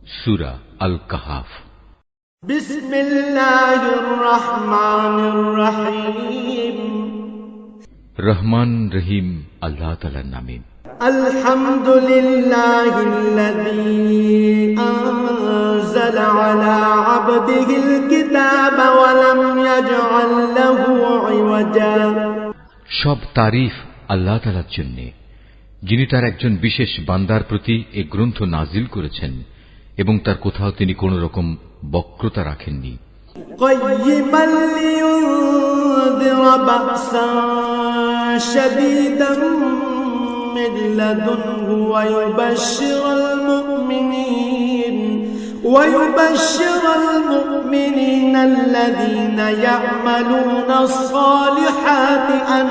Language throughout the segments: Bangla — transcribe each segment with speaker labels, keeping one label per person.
Speaker 1: সূরা আল কাহাফ।
Speaker 2: বিসমিল্লাহির রহমানির রহিম।
Speaker 1: রহমান রহিম আল্লাহ তাআলার নামে।
Speaker 2: আলহামদুলিল্লাহিল্লাযী আনজালা আলা আবদিহিল কিতাবা ওয়া লাম ইয়াজআল লাহু ইওয়াজা।
Speaker 1: সব তারিফ আল্লাহ তাআলার জন্য, যিনি তার একজন বিশেষ বান্দার প্রতি এই গ্রন্থ নাজিল করেছেন এবং তার কোথাও তিনি কোন রকম বক্রতা রাখেননি।
Speaker 2: قيما لينذر بأسا شديدا من لدنه ويبشر المؤمنين الذين يعملون الصالحات أن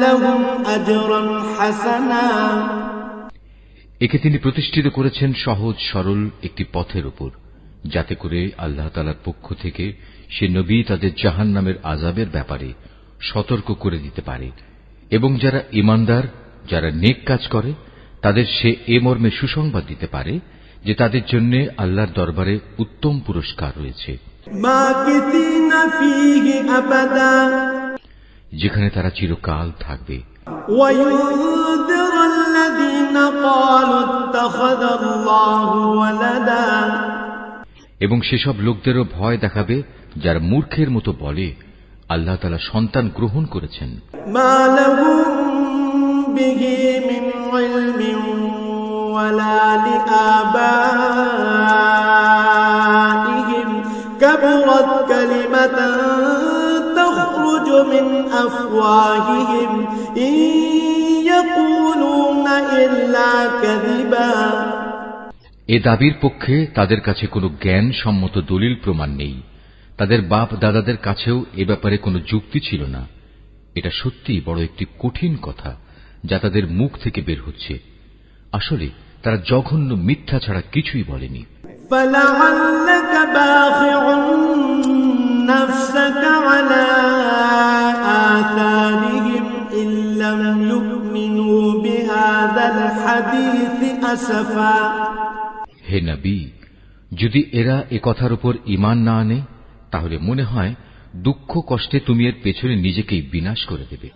Speaker 2: لهم أجرا حسنا।
Speaker 1: একে তিনি প্রতিষ্ঠিত করেছেন সহজ সরল একটি পথের উপর, যাতে করে আল্লাহ তাআলার পক্ষ থেকে সে নবী তাদের জাহান্নামের আযাবের ব্যাপারে সতর্ক করে দিতে পারে এবং যারা ঈমানদার, যারা নেক কাজ করে, তাদের সে এ মর্মে সুসংবাদ দিতে পারে যে তাদের জন্য আল্লাহর দরবারে উত্তম পুরস্কার রয়েছে, যেখানে তারা চিরকাল থাকবে। এবং সেসব লোকদেরও ভয় দেখাবে যারা মূর্খের মতো বলে আল্লাহ তাআলা সন্তান গ্রহণ করেছেন।
Speaker 2: كبرت كلمة تخرج من أفواههم إن يقولون إلا كذبا।
Speaker 1: এ দাবির পক্ষে তাদের কাছে কোনো জ্ঞান সম্মত দলিল প্রমাণ নেই, তাদের বাপ দাদাদের কাছেও এ ব্যাপারে কোনো যুক্তি ছিল না। এটা সত্যিই বড় একটি কঠিন কথা যা তাদের মুখ থেকে বের হচ্ছে। আসলে তারা জঘন্য মিথ্যা ছাড়া কিছুই বলেনি।
Speaker 2: فلعلك باخع نفسك على آثارهم إن لم يؤمنوا بهذا الحديث أسفا।
Speaker 1: হে নবী, যদি এরা এ কথার উপর ঈমান না আনে তাহলে মনে হয় দুঃখ কষ্টে তুমি এর পেছনে নিজেকেই বিনাশ করে দেবে।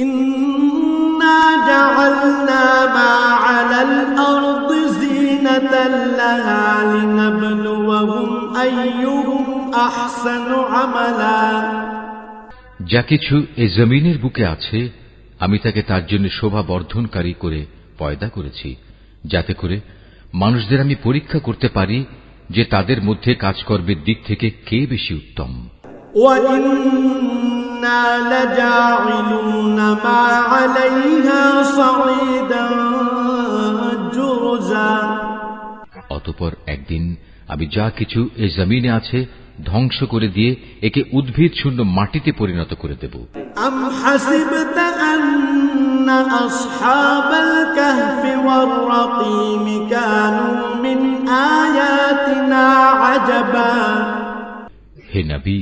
Speaker 2: ইন্না জাআলনা মা আলাল আরদি জিনাতাল লাহা লিনাবলুয়াহুম আইয়ুহুম আহসানু আমালা।
Speaker 1: যা কিছু এই জমিনের বুকে আছে আমি তাকে তার জন্য শোভা বর্ধনকারী করে পয়দা করেছি, যাতে করে মানুষদের আমি পরীক্ষা করতে পারি যে তাদের মধ্যে কাজকর্মের দিক থেকে কে বেশি উত্তম। অতঃপর একদিন আমি যা কিছু এই জমিনে আছে ধ্বংস করে দিয়ে একে উদ্ভিদ শূন্য মাটিতে পরিণত করে দেব।
Speaker 2: আম হাসিবতা আন্না আসহাবাল কাহফি ওয়ার রাকিম কানু মিন আয়াতিনা আজাবা।
Speaker 1: হে নবী,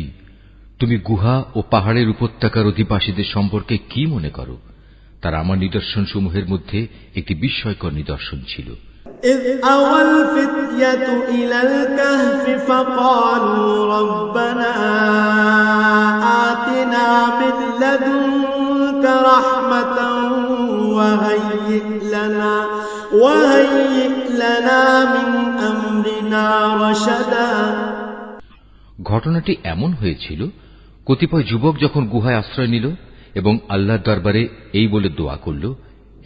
Speaker 1: তুমি গুহা ও পাহাড়ের উপত্যকার অধিবাসীদের সম্পর্কে কি মনে করো? তারা আমার নিদর্শন সমূহের মধ্যে একটি বিস্ময়কর নিদর্শন ছিল।
Speaker 2: إذ أوى الفتية إلى الكهف فقالوا ربنا آتنا من لدنك رحمة وهيئ لنا من أمرنا رشدا।
Speaker 1: ঘটনাটি এমন হয়েছিল, কতিপয় যুবক যখন গুহায় আশ্রয় নিল এবং আল্লাহর দরবারে এই বলে দোয়া করল,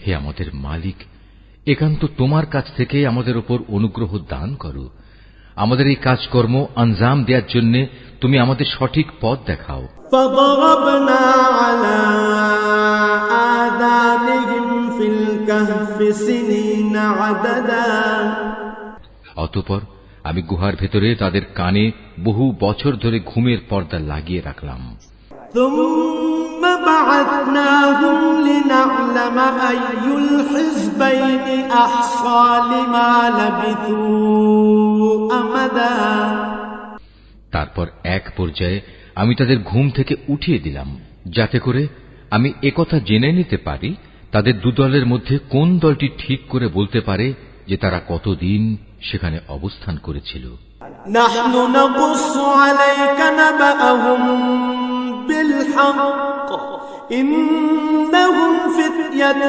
Speaker 1: হে আমাদের মালিক, একান্ত তোমার কাছ থেকে আমাদের উপর অনুগ্রহ দান করো, আমাদের এই কাজকর্ম আঞ্জাম দেওয়ার জন্য তুমি আমাদের সঠিক পথ দেখাও।
Speaker 2: فضربنا على آذانهم في الكهف سنين عددا।
Speaker 1: অতঃপর আমি গুহার ভেতরে তাদের কানে বহু বছর ধরে ঘুমের পর্দা লাগিয়ে রাখলাম।
Speaker 2: ثم بعثناهم لنعلم أي الحزبين أحصى لما لبثوا أمدا।
Speaker 1: তারপর এক পর্যায়ে আমি তাদের ঘুম থেকে উঠিয়ে দিলাম, যাতে করে আমি একথা জেনে নিতে পারি তাদের দুদলের মধ্যে কোন দলটি ঠিক করে বলতে পারে যে তারা কতদিন সেখানে অবস্থান করেছিল।
Speaker 2: نحن نقص عليك نبأهم بالحق إنهم فتية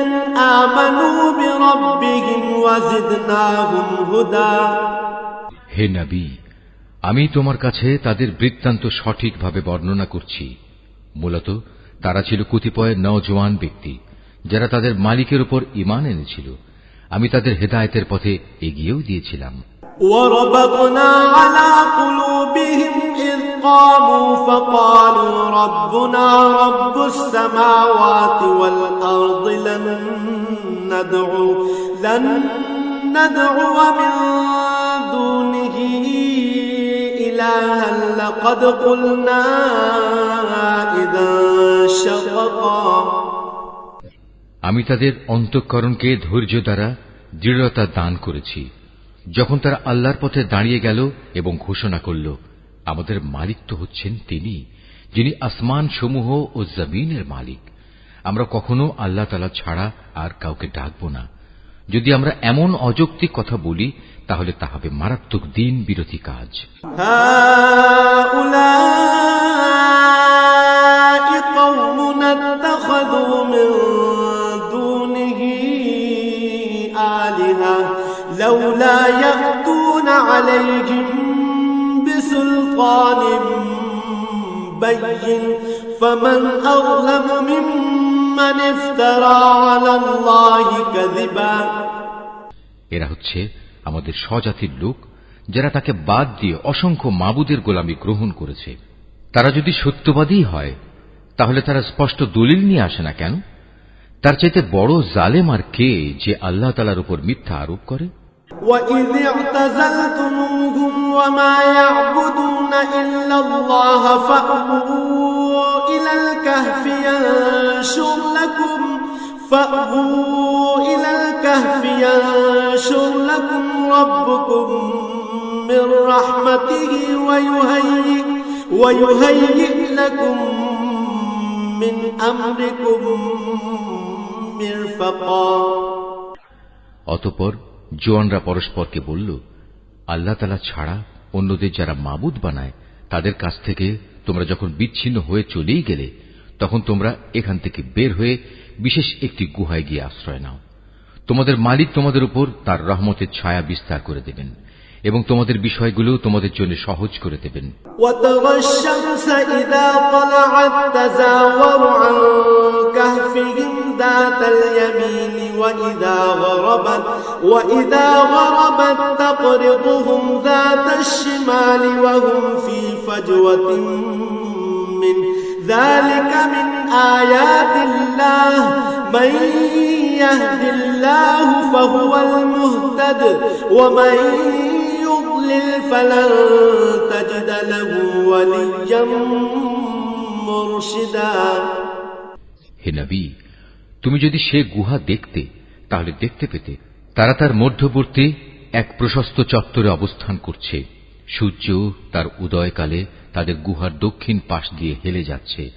Speaker 2: آمنوا بربهم وزدناهم هدى।
Speaker 1: হে নবী, আমি তোমার কাছে তাদের বৃত্তান্ত সঠিকভাবে বর্ণনা করছি। মূলত তারা ছিল কতিপয় নওজোয়ান ব্যক্তি যারা তাদের মালিকের উপর ঈমান এনেছিল। আমি তাদের হেদায়েতের পথে এগিয়েও দিয়েছিলাম।
Speaker 2: وربطنا على قلوبهم إذ قاموا فقالوا ربنا رب السماوات والأرض لن ندعو من دونه إلها لقد قلنا إذا شططا।
Speaker 1: আমি তাদের অন্তঃকরণকে ধৈর্য দ্বারা দৃঢ়তা দান করেছি যখন তারা আল্লাহর পথে দাঁড়িয়ে গেল এবং ঘোষণা করল, আমাদের মালিক তো হচ্ছেন তিনি, যিনি আসমান সমূহ ও জমিনের মালিক। আমরা কখনো আল্লাহ তাআলা ছাড়া আর কাউকে ডাকব না। যদি আমরা এমন অযৌক্তিক কথা বলি তাহলে তা হবে মারাত্মক দিন বিরোধী কাজ।
Speaker 2: لولا يأتون عليهم بسلطان بين فمن أظلم ممن افترى على الله كذبا।
Speaker 1: এরা হচ্ছে আমাদের স্বজাতির লোক যারা তাকে বাদ দিয়ে অসংখ্য মাবুদের গোলামি গ্রহণ করেছে। তারা যদি সত্যবাদী হয় তাহলে তারা স্পষ্ট দলিল নিয়ে আসে না কেন? তার চাইতে বড় জালেম আর কে যে আল্লাহ তাআলার উপর মিথ্যা আরোপ করে?
Speaker 2: وَإِذِ اعْتَزَلْتُمُوهُمْ وَمَا يَعْبُدُونَ إِلَّا اللَّهَ فَأْوُوا إِلَى الْكَهْفِ يَنشُرْ لَكُمْ رَبُّكُمْ مِنْ رَحْمَتِهِ وَيُهَيِّئْ لَكُمْ مِنْ أَمْرِكُمْ مِرْفَقًا।
Speaker 1: অতঃপর জোয়ানরা পরস্পরকে বলল, আল্লাহ তাআলা ছাড়া অন্যদের যারা মাবুদ বানায় তাদের কাছ থেকে তোমরা যখন বিচ্ছিন্ন হয়ে চলেই গেলে তখন তোমরা এখান থেকে বের হয়ে বিশেষ একটি গুহায় গিয়ে আশ্রয় নাও। তোমাদের মালিক তোমাদের উপর তার রহমতের ছায়া বিস্তার করে দেবেন এবং তোমাদের বিষয়গুলো তোমাদের জন্য সহজ করে দেবেন।
Speaker 2: وَتَرَى الشَّمْسَ إِذَا طَلَعَتْ تَزَاوَرُ عَنْ كَهْفِهِمْ ذَاتَ الْيَمِينِ وَإِذَا غَرَبَتْ تَقْرِضُهُمْ ذَاتَ الشِّمَالِ وَهُمْ فِي فَجْوَةٍ مِّنْهُ ذَلِكَ مِنْ آيَاتِ اللَّهِ مَنْ يَهْدِ اللَّهُ فَهُوَ الْمُهْتَدِ وَمَنْ يُضْلِلْ فَلَنْ تَجِدَ لَهُ وَلِيًّا مُرْشِدًا।
Speaker 1: হে নবী, তুমি যদি সে গুহা দেখতে তাহলে দেখতে পেতে তারা তার মধ্যবর্তী এক প্রশস্ত চত্বরে অবস্থান করছে। সূর্য তার উদয়কালে তাদের গুহার দক্ষিণ পাশ দিয়ে হেলে যাচ্ছে,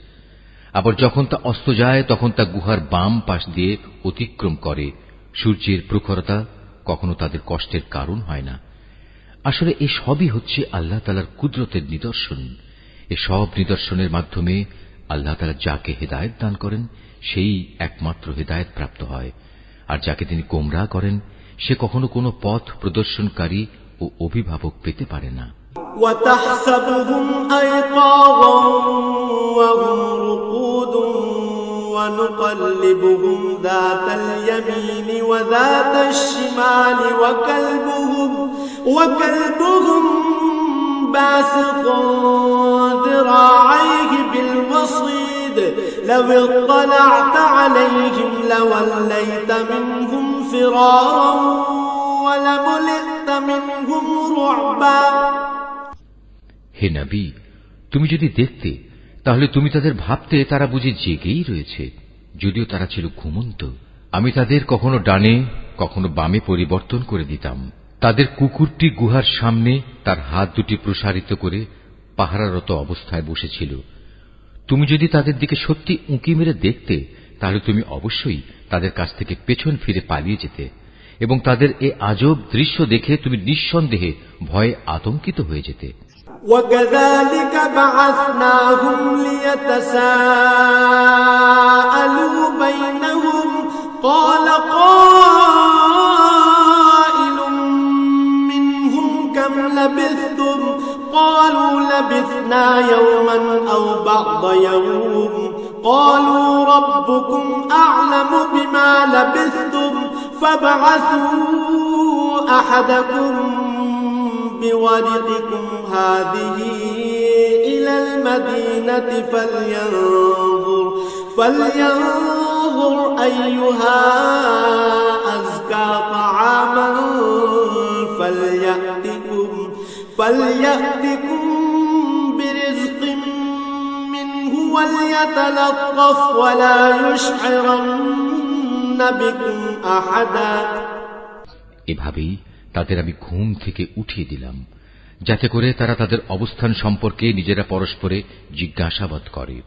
Speaker 1: আবার যখন তা অস্ত যায় তখন তা গুহার বাম পাশ দিয়ে অতিক্রম করে। সূর্যের প্রখরতা কখনো তাদের কষ্টের কারণ হয় না। আসলে এ সবই হচ্ছে আল্লাহ তাআলার কুদরতের নিদর্শন। এ সব নিদর্শনের মাধ্যমে আল্লাহ তাআলা যাকে হেদায়েত দান করেন সেই একমাত্র হেদায়েত প্রাপ্ত হয়, আর যাকে তিনি গোমরাহ করেন সে কখনো কোনো পথ প্রদর্শনকারী ও অভিভাবক পেতে পারে না।
Speaker 2: وَتَحْسَبُهُمْ أَيْقَاظًا وَهُمْ رُقُودٌ وَنُقَلِّبُهُمْ ذَاتَ الْيَمِينِ وَذَاتَ الشِّمَالِ وَكَلْبُهُمْ بَاسِطٌ ذِرَاعَيْهِ بِالْوَصِيدِ لَوِ اطَّلَعْتَ عَلَيْهِمْ لَوَلَّيْتَ مِنْهُمْ فِرَارًا وَلَمُلِئْتَ مِنْهُمْ رُعْبًا।
Speaker 1: হে নবী, তুমি যদি দেখতে তাহলে তুমি তাদের ভাবতে তারা বুঝি জেগেই রয়েছে, যদিও তারা ছিল ঘুমন্ত। আমি তাদের কখনো ডানে কখনো বামে পরিবর্তন করে দিতাম। তাদের কুকুরটি গুহার সামনে তার হাত দুটি প্রসারিত করে পাহারারত অবস্থায় বসেছিল। তুমি যদি তাদের দিকে সত্যি উঁকি মেরে দেখতে তাহলে তুমি অবশ্যই তাদের কাছ থেকে পেছন ফিরে পালিয়ে যেতে এবং তাদের এ আজব দৃশ্য দেখে তুমি নিঃসন্দেহে ভয়ে আতঙ্কিত হয়ে যেতে।
Speaker 2: وَكَذَلِكَ بَعَثْنَاهُمْ لِيَتَسَاءَلُوا بَيْنَهُمْ قَالَ قَائِلٌ مِّنْهُمْ كَمْ لَبِثْتُمْ قَالُوا لَبِثْنَا يَوْمًا أَوْ بَعْضَ يَوْمٍ قَالُوا رَبُّكُمْ أَعْلَمُ بِمَا لَبِثْتُمْ فَابْعَثُوا أَحَدَكُمْ بورقكم هذه إلى المدينة فلينظر أيها أزكى طعاما فليأتكم برزق منه وليتلطف ولا يشعرن بكم أحدا।
Speaker 1: এভাবেই তাদের আমি ঘুম থেকে উঠিয়ে দিলাম, যাতে করে তারা তাদের অবস্থান সম্পর্কে নিজেরা পরস্পরে জিজ্ঞাসাবাদ করে।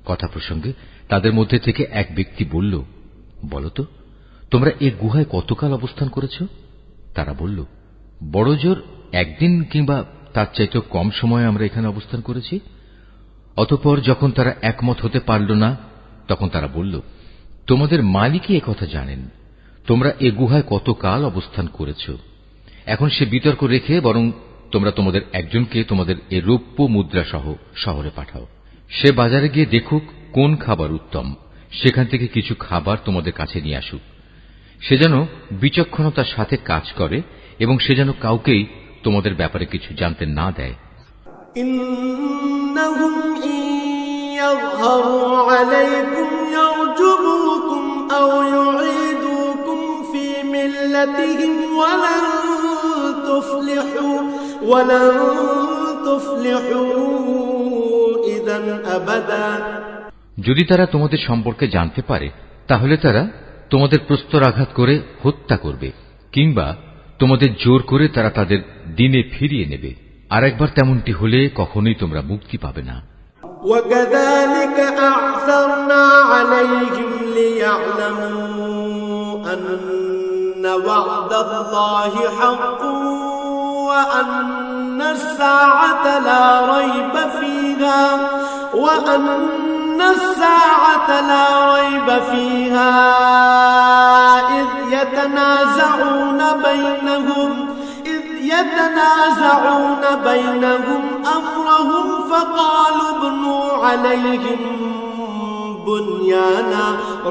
Speaker 1: কথা প্রসঙ্গে তাদের মধ্যে থেকে এক ব্যক্তি বলল, বলতো তোমরা এ গুহায় কতকাল অবস্থান করেছ? তারা বলল, বড় জোর একদিন কিংবা তার চাইতেও কম সময় আমরা এখানে অবস্থান করেছি। অতঃপর যখন তারা একমত হতে পারল না, তখন তারা বলল, তোমাদের মালিকই একথা জানেন, তোমরা এ গুহায় কতকাল অবস্থান করেছ। এখন সে বিতর্ক রেখে বরং তোমরা তোমাদের একজনকে তোমাদের এ রৌপ্য মুদ্রা সহ শহরে পাঠাও। সে বাজারে গিয়ে দেখুক কোন খাবার উত্তম, সেখান থেকে কিছু খাবার তোমাদের কাছে নিয়ে আসুক। সে যেন বিচক্ষণতার সাথে কাজ করে এবং সে যেন কাউকেই তোমাদের ব্যাপারে কিছু জানতে না দেয়।
Speaker 2: ইন্নাহুম ইয়াযহারু আলাইকুম ইয়ারজুমুকুম আও ইউঈদুকুম ফি মিল্লাতিহিম ওয়ালান তুফলিহু ইযান আবাদা।
Speaker 1: যদি তারা তোমাদের সম্পর্কে জানতে পারে, তাহলে তারা তোমাদের প্রস্তরাঘাত করে হত্যা করবে, কিংবা তোমাদের জোর করে তারা তাদের দিনে ফিরিয়ে নেবে। আর একবার তেমনটি হলে কখনোই তোমরা মুক্তি পাবে না।
Speaker 2: وَكَذَلِكَ أَعْثَرْنَا عَلَيْهِمْ لِيَعْلَمُوا أَنَّ وَعْدَ اللَّهِ حَقٌّ وَأَنَّ السَّاعَةَ لَا رَيْبَ فِيهَا إِذْ يَتَنَازَعُونَ بَيْنَهُمْ أَمْرَهُمْ فَقَالُوا ابْنُوا عَلَيْهِمْ بُنْيَانًا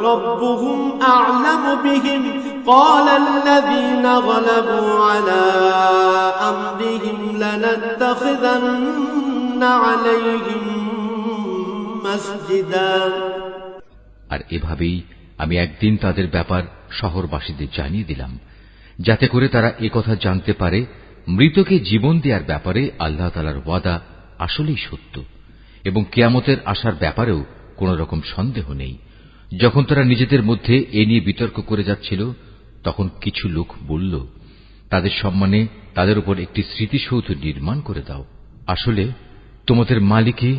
Speaker 2: رَبُّهُمْ أَعْلَمُ بِهِمْ قَالَ الَّذِينَ غَلَبُوا عَلَى أَمْرِهِمْ لَنَتَّخِذَنَّ عَلَيْهِمْ مسجدا।
Speaker 1: আর এভাবেই আমি একদিন তাদের ব্যাপার শহরবাসীদের জানিয়ে দিলাম, যাতে করে তারা একথা জানতে পারে মৃতকে জীবন দেওয়ার ব্যাপারে আল্লাহ তাআলার ওয়াদা আসলেই সত্য এবং কিয়ামতের আসার ব্যাপারেও কোন রকম সন্দেহ নেই। যখন তারা নিজেদের মধ্যে এ নিয়ে বিতর্ক করে যাচ্ছিল, তখন কিছু লোক বলল, তাদের সম্মানে তাদের উপর একটি স্মৃতিসৌধ নির্মাণ করে দাও। আসলে তোমাদের মালিকই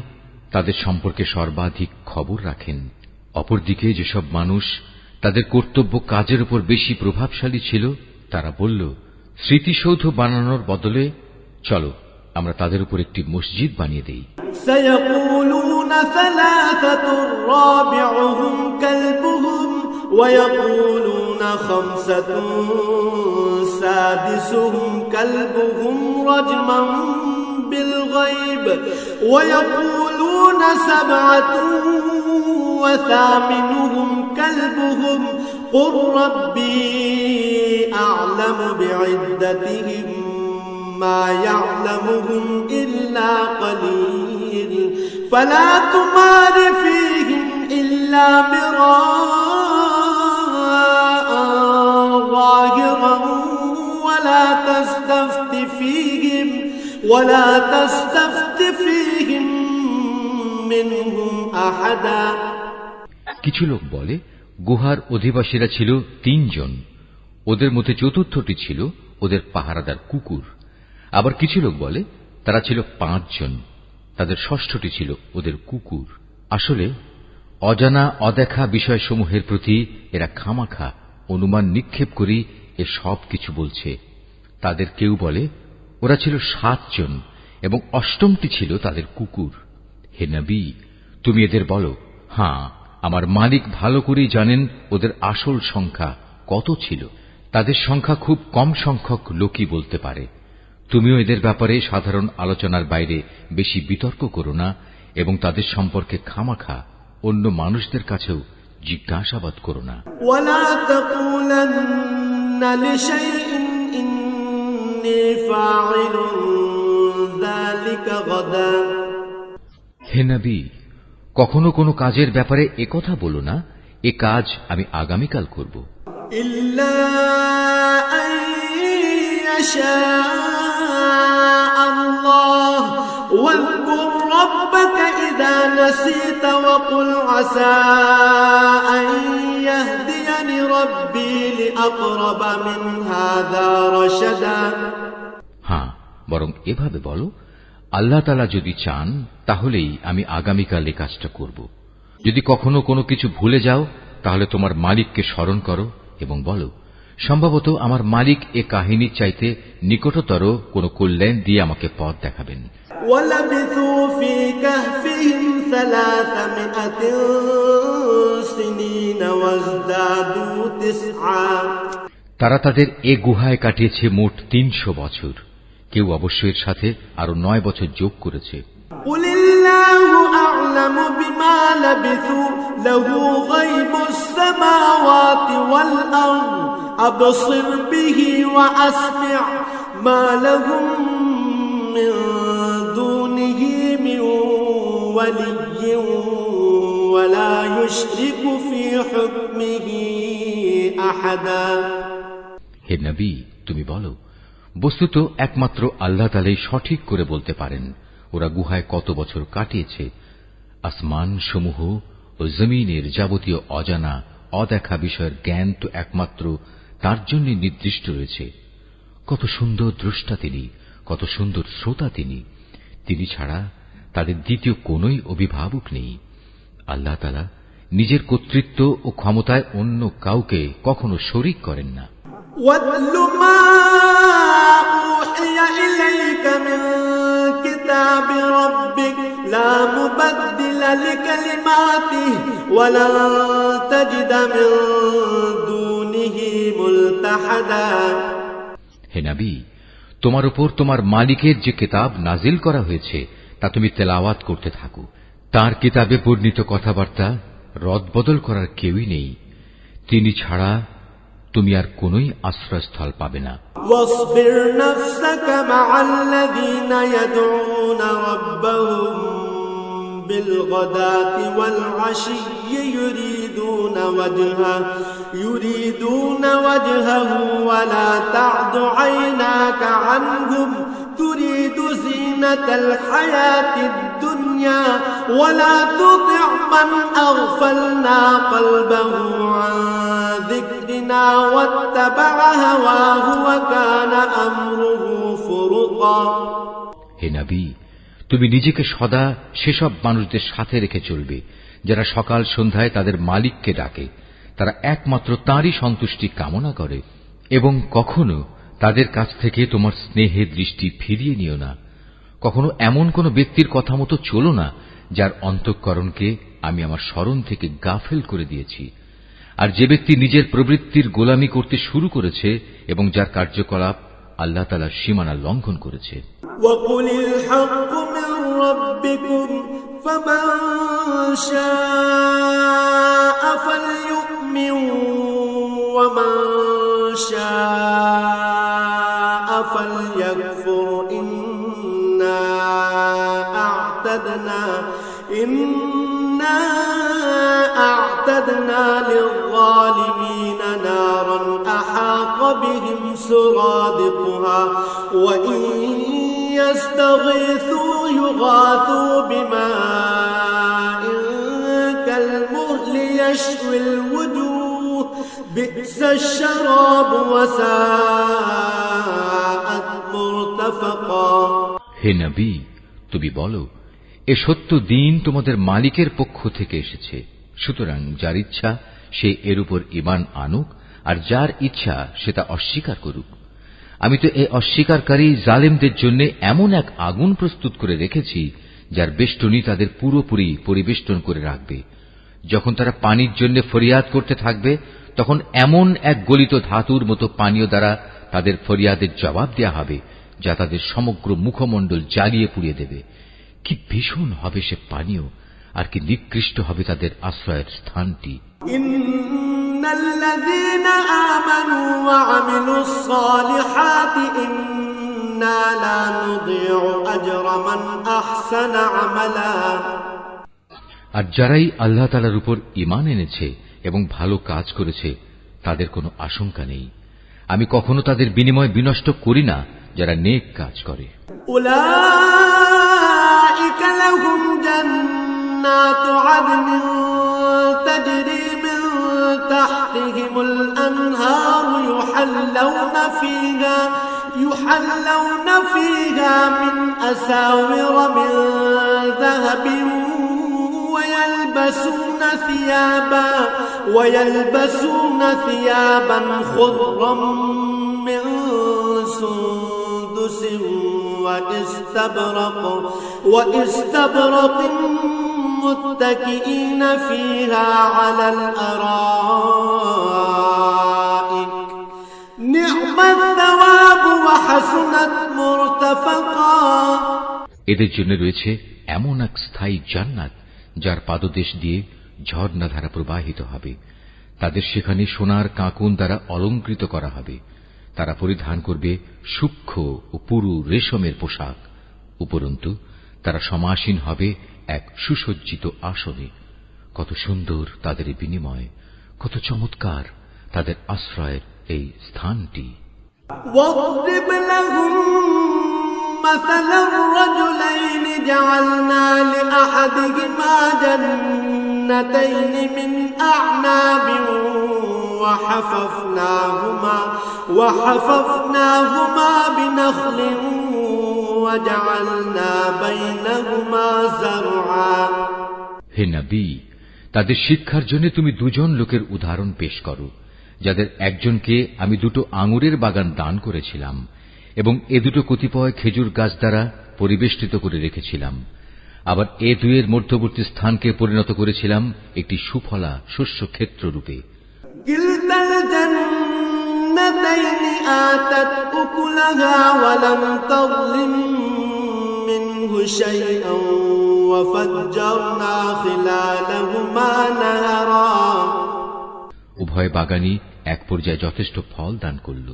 Speaker 1: তাদের সম্পর্কে সর্বাধিক খবর রাখেন। অপরদিকে যেসব মানুষ তাদের কর্তব্য কাজের উপর বেশি প্রভাবশালী ছিল, তারা বলল, স্মৃতিসৌধ বানানোর বদলে চলো আমরা তাদের উপর একটি মসজিদ বানিয়ে দেই।
Speaker 2: سيقولون ثلاثة رابعهم كلبهم ويقولون خمسة سادسهم كلبهم رجما بالغيب ويقولون سبعة وثامنهم كلبهم قل ربي أعلم بعدتهم ما يعلمهم إلا قليل فلا تمار فيهم إلا مراء ظاهرا ولا تستفت فيهم منهم أحدا।
Speaker 1: কিছু লোক বলে গুহার অধিবাসীরা ছিল 3 জন, ওদের মধ্যে চতুর্থটি ছিল ওদের পাহারাদার কুকুর। আবার কিছু লোক বলে তারা ছিল 5 জন, তাদের ষষ্ঠটি ছিল ওদের কুকুর। আসলে অজানা অদেখা বিষয়সমূহের প্রতি এরা খামাখা অনুমান নিক্ষেপ করে এ সব কিছু বলছে। তাদের কেউ বলে ওরা ছিল 7 জন এবং 8টি ছিল তাদের কুকুর। হে নবী, তুমি এদের বলো, হ্যাঁ, আমার মালিক ভালো করেই জানেন ওদের আসল সংখ্যা কত ছিল। তাদের সংখ্যা খুব কম সংখ্যক লোকই বলতে পারে। তুমিও এদের ব্যাপারে সাধারণ আলোচনার বাইরে বেশি বিতর্ক করো না এবং তাদের সম্পর্কে খামাখা অন্য মানুষদের কাছেও জিজ্ঞাসাবাদ করো না।
Speaker 2: ওয়ালা তাকুলান্না লিশাইইন ইন্নী ফাইলুন যালিকা গাদা।
Speaker 1: হে নবী, কখনো কোনো কাজের ব্যাপারে একথা বলো না, এ কাজ আমি আগামীকাল করব।
Speaker 2: ইল্লা আন ইয়াশা আল্লাহ ওয়াযকুর রাব্বাকা ইযা নাসিতা ওয়া কুল আসা আন ইয়াহদিয়ানি রাব্বি লিআকরাবা মিন হাযা রাশাদা।
Speaker 1: হ্যাঁ, বরং এভাবে বলো, আল্লাহ তাআলা যদি চান তাহলেই আমি আগামীকাল এই কাজটা করব। যদি কখনো কোনো কিছু ভুলে যাও তাহলে তোমার মালিককে স্মরণ করো এবং বলো, সম্ভবত আমার মালিক এ কাহিনীর চাইতে নিকটতর কোন কল্যাণ দিয়ে আমাকে পথ দেখাবেন।
Speaker 2: ওয়ালাবিথু ফি কাহফিহিম 300 সিনিন ওয়াজদাদু 9।
Speaker 1: তারা তাদের এ গুহায় কাটিয়েছে মোট 300 বছর। কেউ অবশ্য এর সাথে আরো 9 বছর যোগ করেছে।
Speaker 2: কুলিল্লাহু আ'লামু বিমা লাবিথু লাহু গায়বুস সামাওয়াতি ওয়াল আরদ আবসির বিহি ওয়া আসমি' মা লাহুম মিন দুনিহি মিন ওয়ালিয়্যিন ওয়া লা ইউশরিকু ফি হুকমিহি আহাদা।
Speaker 1: হে নবী, তুমি বলো, বস্তুত একমাত্র আল্লাহ তাআলাই সঠিক করে বলতে পারেন ওরা গুহায় কত বছর কাটিয়েছে। আসমান সমূহ ও জমিনের যাবতীয় অজানা অদেখা বিষয়ের জ্ঞান তো একমাত্র তার জন্য নির্দিষ্ট রয়েছে। কত সুন্দর দ্রষ্টা তিনি, কত সুন্দর শ্রোতা তিনি। তিনি ছাড়া তাদের দ্বিতীয় কোনই অভিভাবক নেই। আল্লাহ তাআলা নিজের কর্তৃত্ব ও ক্ষমতায় অন্য কাউকে কখনো শরীক করেন না।
Speaker 2: وَاتْلُ مَا أُوحِيَ إِلَيْكَ مِنْ كِتَابِ رَبِّكَ لَا مُبَدِّلَ لِكَلِمَاتِهِ وَلَنْ تَجِدَ مِنْ دُونِهِ مُلْتَحَدًا।
Speaker 1: হে নবী, তোমার উপর তোমার মালিকের যে কিতাব নাজিল করা হয়েছে তা তুমি তেলাওয়াত করতে থাকো। তার কিতাবে বর্ণিত কথাবার্তা রদবদল করার কেউই নেই। তিনি ছাড়া তুমি আর কোনই আশ্রয়স্থল পাবে না।
Speaker 2: واصبر نفسك مع الذين يدعون ربهم بالغداة والعشي يريدون وجهه ولا تعد عيناك عنهم تريد زينة الحياة الدنيا ولا تطع من أغفلنا قلبه عن ذكرنا واتبع هواه وكان أمره فرطا।
Speaker 1: হে নবী, তুমি নিজেকে সদা সেসব মানুষদের সাথে রেখে চলবে যারা সকাল সন্ধ্যায় তাদের মালিককে ডাকে। তারা একমাত্র তাঁরই সন্তুষ্টি কামনা করে এবং কখনো তাদের কাছ থেকে তোমার স্নেহের দৃষ্টি ফিরিয়ে নিও না। কখনো এমন কোন ব্যক্তির কথা মতো চলো না যার অন্তঃকরণকে আমি আমার স্মরণ থেকে গাফেল করে দিয়েছি। আর যে ব্যক্তি নিজের প্রবৃত্তির গোলামি করতে শুরু করেছে এবং যার কার্যকলাপ আল্লাহ তাআলার সীমানা লঙ্ঘন করেছে।
Speaker 2: وَقُلِ الْحَقُّ مِنْ رَبِّكُمْ فَمَنْ شَاءَ فَلْيُؤْمِنْ وَمَنْ شَاءَ فَلْيَكْفُرْ إِنَّا أَعْتَدْنَا لِلظَّالِمِينَ نَارًا أَحَاطَ بِهِمْ سُرَادِقُهَا وَإِنْ يَسْتَغِيثُوا يُغَاثُوا بِمَاءٍ كَالْمُهْلِ يَشْوِي الْوُجُوهَ بِئْسَ الشَّرَابُ وَسَاءَتْ مُرْتَفَقًا।
Speaker 1: হে নবী, তুমি বলো, এ সত্য দিন তোমাদের মালিকের পক্ষ থেকে এসেছে। সুতরাং যার ইচ্ছা সে এর উপর ঈমান আনুক আর যার ইচ্ছা সে তা অস্বীকার করুক। আমি তো এই অস্বীকারী জালেমদের জন্য এমন এক আগুন প্রস্তুত করে রেখেছি যার বেষ্টনী তাদের পুরোপুরি পরিবেষ্টন করে রাখবে। যখন তারা পানির জন্য ফরিয়াদ করতে থাকবে, তখন এমন এক গলিত ধাতুর মতো পানীয় দ্বারা তাদের ফরিয়াদের জবাব দেয়া হবে, যা তাদের সমগ্র মুখমণ্ডল জ্বালিয়ে পুড়িয়ে দেবে। কি ভীষণ হবে সে পানীয়, আর কি নিকৃষ্ট হবে তাদের আশ্রয়ের স্থানটি।
Speaker 2: ইন্নাল্লাযীনা আমানু ওয়া আমিলুস সালিহাতি ইন্না লা নুযিউ আজরা মান আহসানা আমালা।
Speaker 1: আর যারাই আল্লাহ তাআলার উপর ঈমান এনেছে এবং ভালো কাজ করেছে, তাদের কোনো আশঙ্কা নেই। আমি কখনো তাদের বিনিময় বিনষ্ট করি না যারা নেক কাজ করে।
Speaker 2: উলাইকা লাহুম জান্নাতু আদনিন তাজরি মিন তাহতিহিমুল আনহারু يحلون فيها من أساور من ذهب ويلبسون ثيابا خضرا من سندس واستبرق متكئين فيها على الأرائك نعم الثواب وحسنت مرتفقا।
Speaker 1: এদের জন্য রয়েছে এমন এক স্থায়ী জান্নাত যার পাদদেশ দিয়ে ঝর্ণাধারা প্রবাহিত হবে। তাদের সেখানে সোনার কাঁকুন দ্বারা অলঙ্কৃত করা হবে। তারা পরিধান করবে সূক্ষ্ম ও পুরু রেশমের পোশাক। উপরন্তু তারা সমাসীন হবে এক সুসজ্জিত আসনে। কত সুন্দর তাদের বিনিময়, কত চমৎকার তাদের আশ্রয়ের এই স্থানটি।
Speaker 2: مثل الرجلين جعلنا لأحدهما جنتين من أعناب وحففناهما بنخل وجعلنا بينهما زرعا।
Speaker 1: হে নবী, তাদের শিক্ষার জন্য তুমি দুজন লোকের উদাহরণ পেশ করো, যাদের একজনকে আমি দুটো আঙুরের বাগান দান করেছিলাম এবং এ দুটো কতিপয় খেজুর গাছ দ্বারা পরিবেষ্টিত করে রেখেছিলাম। আবার এ দুয়ের মধ্যবর্তী স্থানকে পরিণত করেছিলাম একটি সুফলা শস্য ক্ষেত্র রূপে।
Speaker 2: কিলতাল জান্নাতাইনি আতাত উকুলাহা ওয়া লাম তাযলিম মিনহু শাইআন ওয়া ফাজ্জারনা খিলালাহুমা নাহারা।
Speaker 1: উভয় বাগানই এক পর্যায়ে যথেষ্ট ফল দান করল।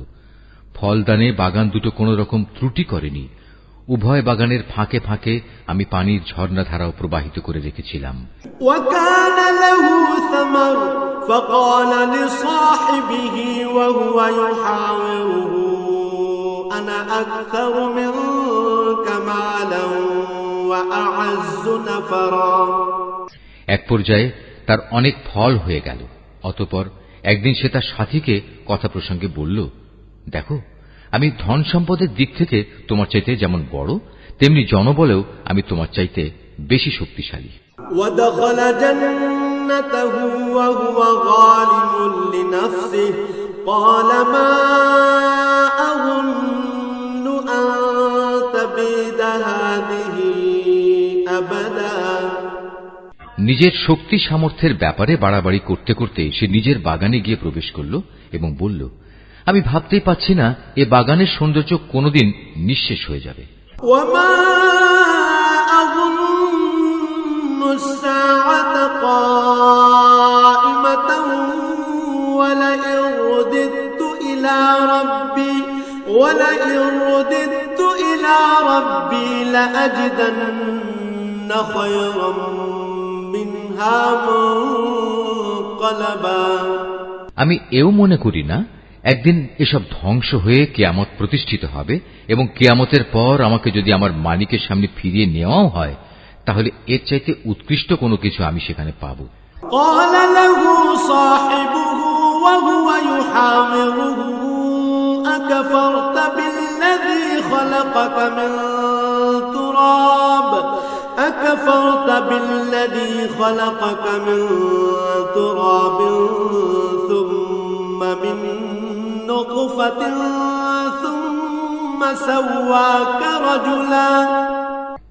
Speaker 1: ফলদানে বাগান দুটো কোন রকম ত্রুটি করেনি। উভয় বাগানের ফাঁকে ফাঁকে আমি পানির ঝর্ণাধারাও প্রবাহিত করে রেখেছিলাম। এক পর্যায়ে তার অনেক ফল হয়ে গেল। অতঃপর একদিন সে তার সাথীকে কথা প্রসঙ্গে বলল, দেখো, আমি ধন সম্পদের দিক থেকে তোমার চাইতে যেমন বড়, তেমনি জনবলেও আমি তোমার চাইতে বেশি শক্তিশালী। নিজের শক্তি সামর্থ্যের ব্যাপারে বাড়াবাড়ি করতে করতে সে নিজের বাগানে গিয়ে প্রবেশ করল এবং বলল, আমি ভাবতেই পাচ্ছি না এ বাগানের সৌন্দর্য কোনদিন নিঃশেষ হয়ে যাবে। আমি এও মনে করি না একদিন এসব ধ্বংস হয়ে কিয়ামত প্রতিষ্ঠিত হবে এবং কিয়ামতের পর আমাকে যদি আমার মালিকের সামনে ফিরিয়ে নেওয়াও হয়, তাহলে এর চাইতে উৎকৃষ্ট কোনো কিছু আমি সেখানে পাব।
Speaker 2: أكفرت بالذي خلقك من تراب ثم من نطفة ثم سواك رجلا।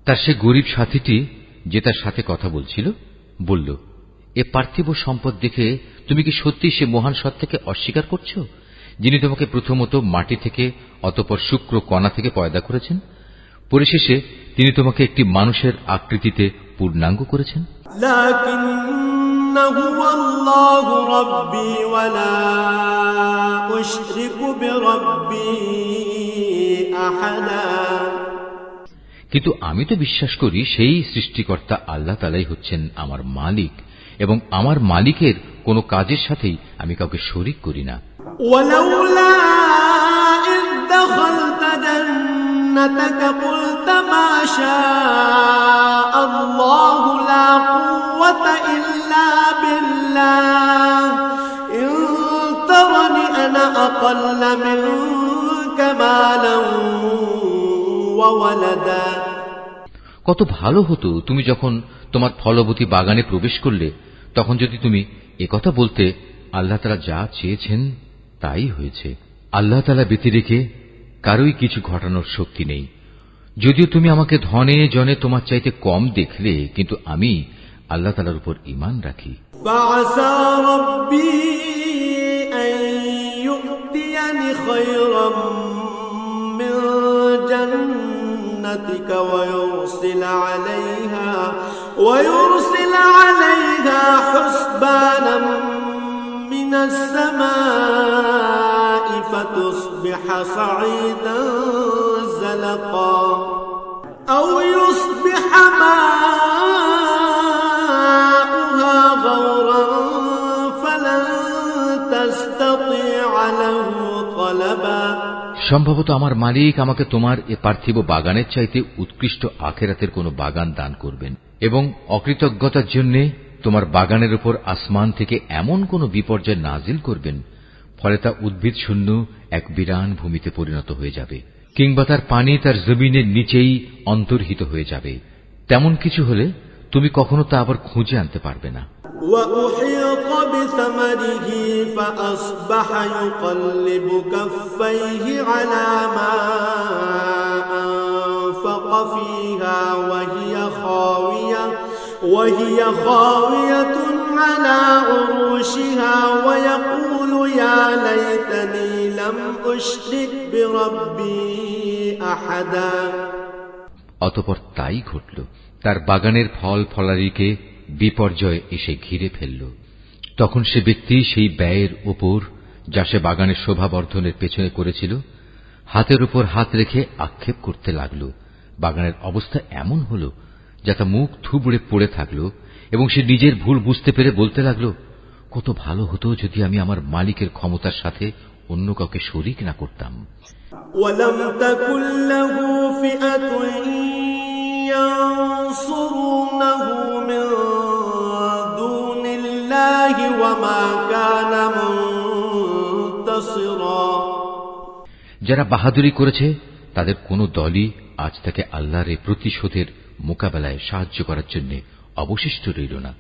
Speaker 1: তার সে গরিব সাথীটি যে তার সাথে কথা বলছিল বলল, এ পার্থিব সম্পদ দেখে তুমি কি সত্যি সে মহান সত্তাকে অস্বীকার করছো, যিনি তোমাকে প্রথমত মাটি থেকে অতঃপর শুক্র কণা থেকে পয়দা করেছেন, পরিশেষে তিনি তোমাকে একটি মানুষের আকৃতিতে পূর্ণাঙ্গ করেছেন।
Speaker 2: লাকিন্নাহু আল্লাহু রাব্বী ওয়া লা উশরিকু বিরাব্বী আহাদা।
Speaker 1: কিন্তু আমি তো বিশ্বাস করি সেই সৃষ্টিকর্তা আল্লাহ তাআলাই হচ্ছেন আমার মালিক এবং আমার মালিকের কোন কাজের সাথেই আমি কাউকে শরীক করি না।
Speaker 2: ওয়ালাউলা ইয দাখালতা জান্নাতাকা কুলতা মা শাআল্লাহু লা কুওয়াতা ইল্লা বিল্লাহ ইন তারানি আনা আকাল্লা মিনকা মালান ওয়া ওয়ালাদা।
Speaker 1: কত ভালো হতো তুমি যখন তোমার ফলবতী বাগানে প্রবেশ করলে তখন যদি তুমি একথা বলতে, আল্লাহ তাআলা যা চেয়েছেন তাই হয়েছে। আল্লাহ তাআলা ব্যতিরেকে কারোই কিছু ঘটানোর শক্তি নেই। যদিও তুমি আমাকে ধনে জনে তোমার চাইতে কম দেখলে, কিন্তু আমি আল্লাহ তাআলার উপর ঈমান রাখি।
Speaker 2: ফাআসা রাব্বী আন ইউ'তিয়ানি খায়রাম মিন জান্নাতিকা ওয়া يرسل عليها حسبانا من السماء فتصبح صعيدا زلقا أو يصبح ماؤها غورا فلن تستطيع له طلبا।
Speaker 1: সম্ভবত আমার মালিক আমাকে তোমার এ পার্থিব বাগানের চাইতে উৎকৃষ্ট আখিরাতের কোন বাগান দান করবেন এবং অকৃতজ্ঞতার জন্য তোমার বাগানের উপর আসমান থেকে এমন কোন বিপর্যয় নাজিল করবেন ফলে তা উদ্ভিদ শূন্য এক বিরান ভূমিতে পরিণত হয়ে যাবে, কিংবা তার পানি তার জমিনের নিচেই অন্তর্হিত হয়ে যাবে। তেমন কিছু হলে তুমি কখনো তা আবার খুঁজে আনতে পারবে না।
Speaker 2: وأحيط بثمره فأصبح يقلب كفيه على ما أنفق فيها وهي خاوية على عروشها ويقول يا ليتني لم أشرك بربي أحدا।
Speaker 1: অতঃপর তাই ঘটল, তার বাগানের ফল ফলারিকে বিপর্যয় এসে ঘিরে ফেলল। তখন সে ব্যক্তি সেই ব্যয়ের উপর যা সে বাগানের শোভাবর্ধনের পেছনে করেছিল হাতের উপর হাত রেখে আক্ষেপ করতে লাগল। বাগানের অবস্থা এমন হল যা তা মুখ থুবড়ে পড়ে থাকল এবং সে নিজের ভুল বুঝতে পেরে বলতে লাগল, কত ভালো হতো যদি আমি আমার মালিকের ক্ষমতার সাথে অন্য কাউকে শরীক না করতাম।
Speaker 2: ওয়ালাম তাকুল লাহু ফিআতুন ইয়ানসুরুনাহু মিন দুনিল্লাহি ওয়া মা কানা মুনতাসিরা।
Speaker 1: যারা বাহাদুরি করেছে তাদের কোন দলই আজ তাকে আল্লাহর প্রতিশোধের মোকাবেলায় সাহায্য করার জন্য অবশিষ্ট রইল না,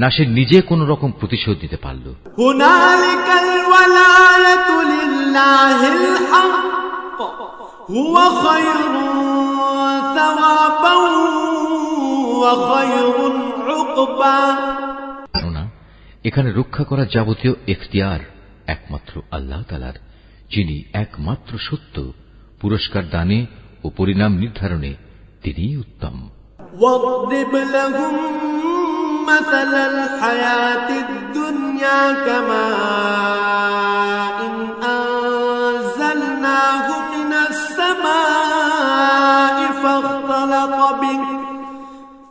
Speaker 1: না সে নিজে কোন রকম প্রতিশোধ দিতে পারল।
Speaker 2: হুনালিকাল ওয়ালায়াতু লিল্লাহিল হক হুয়া খায়রুন সাওয়াবান ওয়া খায়রুন উকবা।
Speaker 1: কেননা এখানে রক্ষা করা যাবতীয় ইখতিয়ার একমাত্র আল্লাহ তাআলার, যিনি একমাত্র সত্য, পুরস্কার দানে ও পরিণাম নির্ধারণে তিনিই উত্তম।
Speaker 2: واضرب لهم مثل الحياة الدنيا كماء أنزلناه من السماء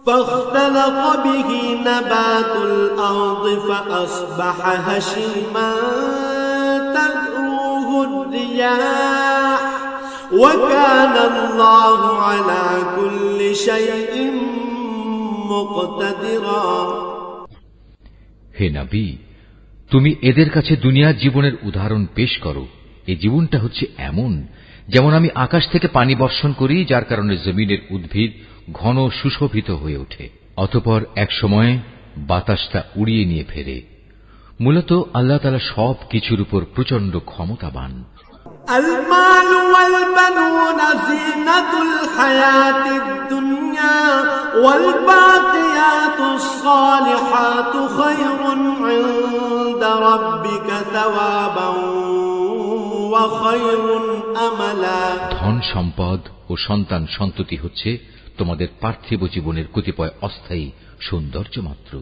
Speaker 2: فاختلط به نبات الأرض فأصبح هشيما تذروه الرياح وكان الله على كل شيء مقتدرا।
Speaker 1: হে নবী, তুমি এদের কাছে দুনিয়ার জীবনের উদাহরণ পেশ করো। এই জীবনটা হচ্ছে এমন যেমন আমি আকাশ থেকে পানি বর্ষণ করি, যার কারণে জমিনের উদ্ভিদ ঘন সুশোভিত হয়ে ওঠে। অতঃপর এক সময় বাতাসটা উড়িয়ে নিয়ে ফেরে। মূলত আল্লাহ তাআলা সব কিছুর উপর প্রচন্ড ক্ষমতাবান।
Speaker 2: المال والبنون زينة الحياة الدنيا والباقيات الصالحات خير عند ربك ثوابا وخير أملا।
Speaker 1: ধন সম্পদ ও সন্তান সন্ততি হচ্ছে তোমাদের পার্থিব জীবনের কতিপয় অস্থায়ী সৌন্দর্য মাত্র।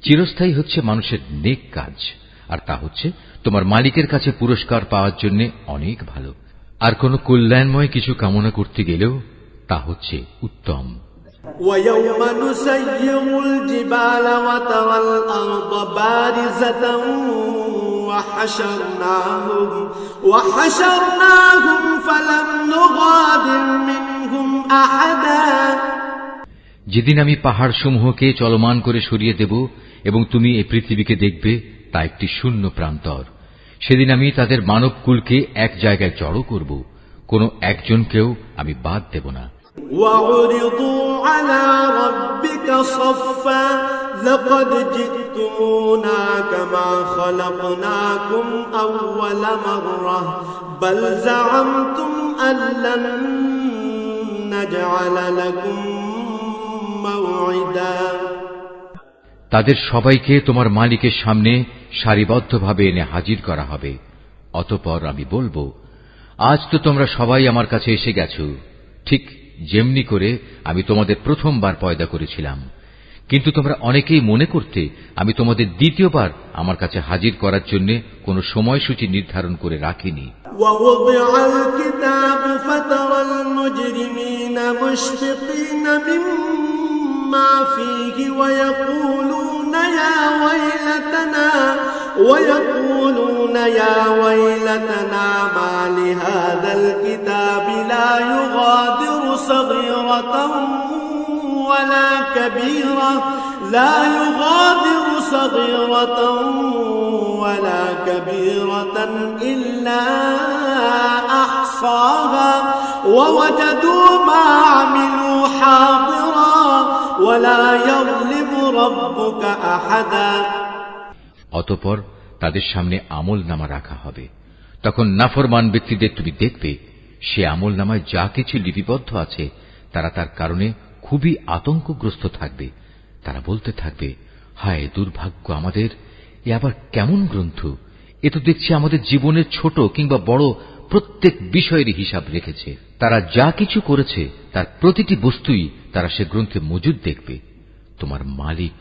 Speaker 1: চিরস্থায়ী হচ্ছে মানুষের নেক কাজ, আর তা হচ্ছে তোমার মালিকের কাছে পুরস্কার পাওয়ার জন্য অনেক ভালো। আর কোন কল্যাণময় কিছু কামনা করতে গেলেও তা হচ্ছে উত্তম।
Speaker 2: ويوم نسير الجبال وترى الأرض بارزة وحشرناهم فلم نغادر منهم أحدا।
Speaker 1: যেদিন আমি পাহাড় সমূহকে চলমান করে সরিয়ে দেব এবং তুমি এই পৃথিবীকে দেখবে তা একটি শূন্য প্রান্তর, সেদিন আমি তাদের মানবকুলকে এক জায়গায় জড়ো করব, কোন একজনকেও আমি বাদ দেব না।
Speaker 2: وعرضوا على ربك صفا لقد جئتمونا كما خلقناكم أول مرة بل زعمتم أن لن نجعل لكم موعدا।
Speaker 1: তাদের সবাইকে তোমার মালিকের সামনে সারিবদ্ধভাবে এনে হাজির করা হবে। অতঃপর আমি বলবো, আজ তো তোমরা সবাই আমার কাছে এসে গেছো, ঠিক যেমনি করে আমি তোমাদের প্রথমবার পয়দা করেছিলাম, কিন্তু তোমরা অনেকেই মনে করতে আমি তোমাদের দ্বিতীয়বার আমার কাছে হাজির করার জন্য কোন সময়সূচি নির্ধারণ করে রাখিনি।
Speaker 2: ووضع الكتاب فترى المجرمين مشفقين مما فيه ويقولون يا ويلتنا ما لهذا الكتاب لا يغادر صغيرة ولا كبيرة إلا أحصاها ووجدوا ما عملوا حاضرا ولا يظلم ربك أحدا।
Speaker 1: অতঃপর তাদের সামনে আমলনামা রাখা হবে। তখন নাফরমান ব্যক্তিদের তুমি দেখবে, সে আমলনামায় যা কিছু লিপিবদ্ধ আছে তারা তার কারণে খুবই আতঙ্কগ্রস্ত থাকবে। তারা বলতে থাকবে, হায় দুর্ভাগ্য আমাদের, এ আবার কেমন গ্রন্থ! এ তো দেখছি আমাদের জীবনের ছোট কিংবা বড় প্রত্যেক বিষয়েরই হিসাব রেখেছে। তারা যা কিছু করেছে তার প্রতিটি বস্তুই তারা সে গ্রন্থে মজুদ দেখবে। তোমার মালিক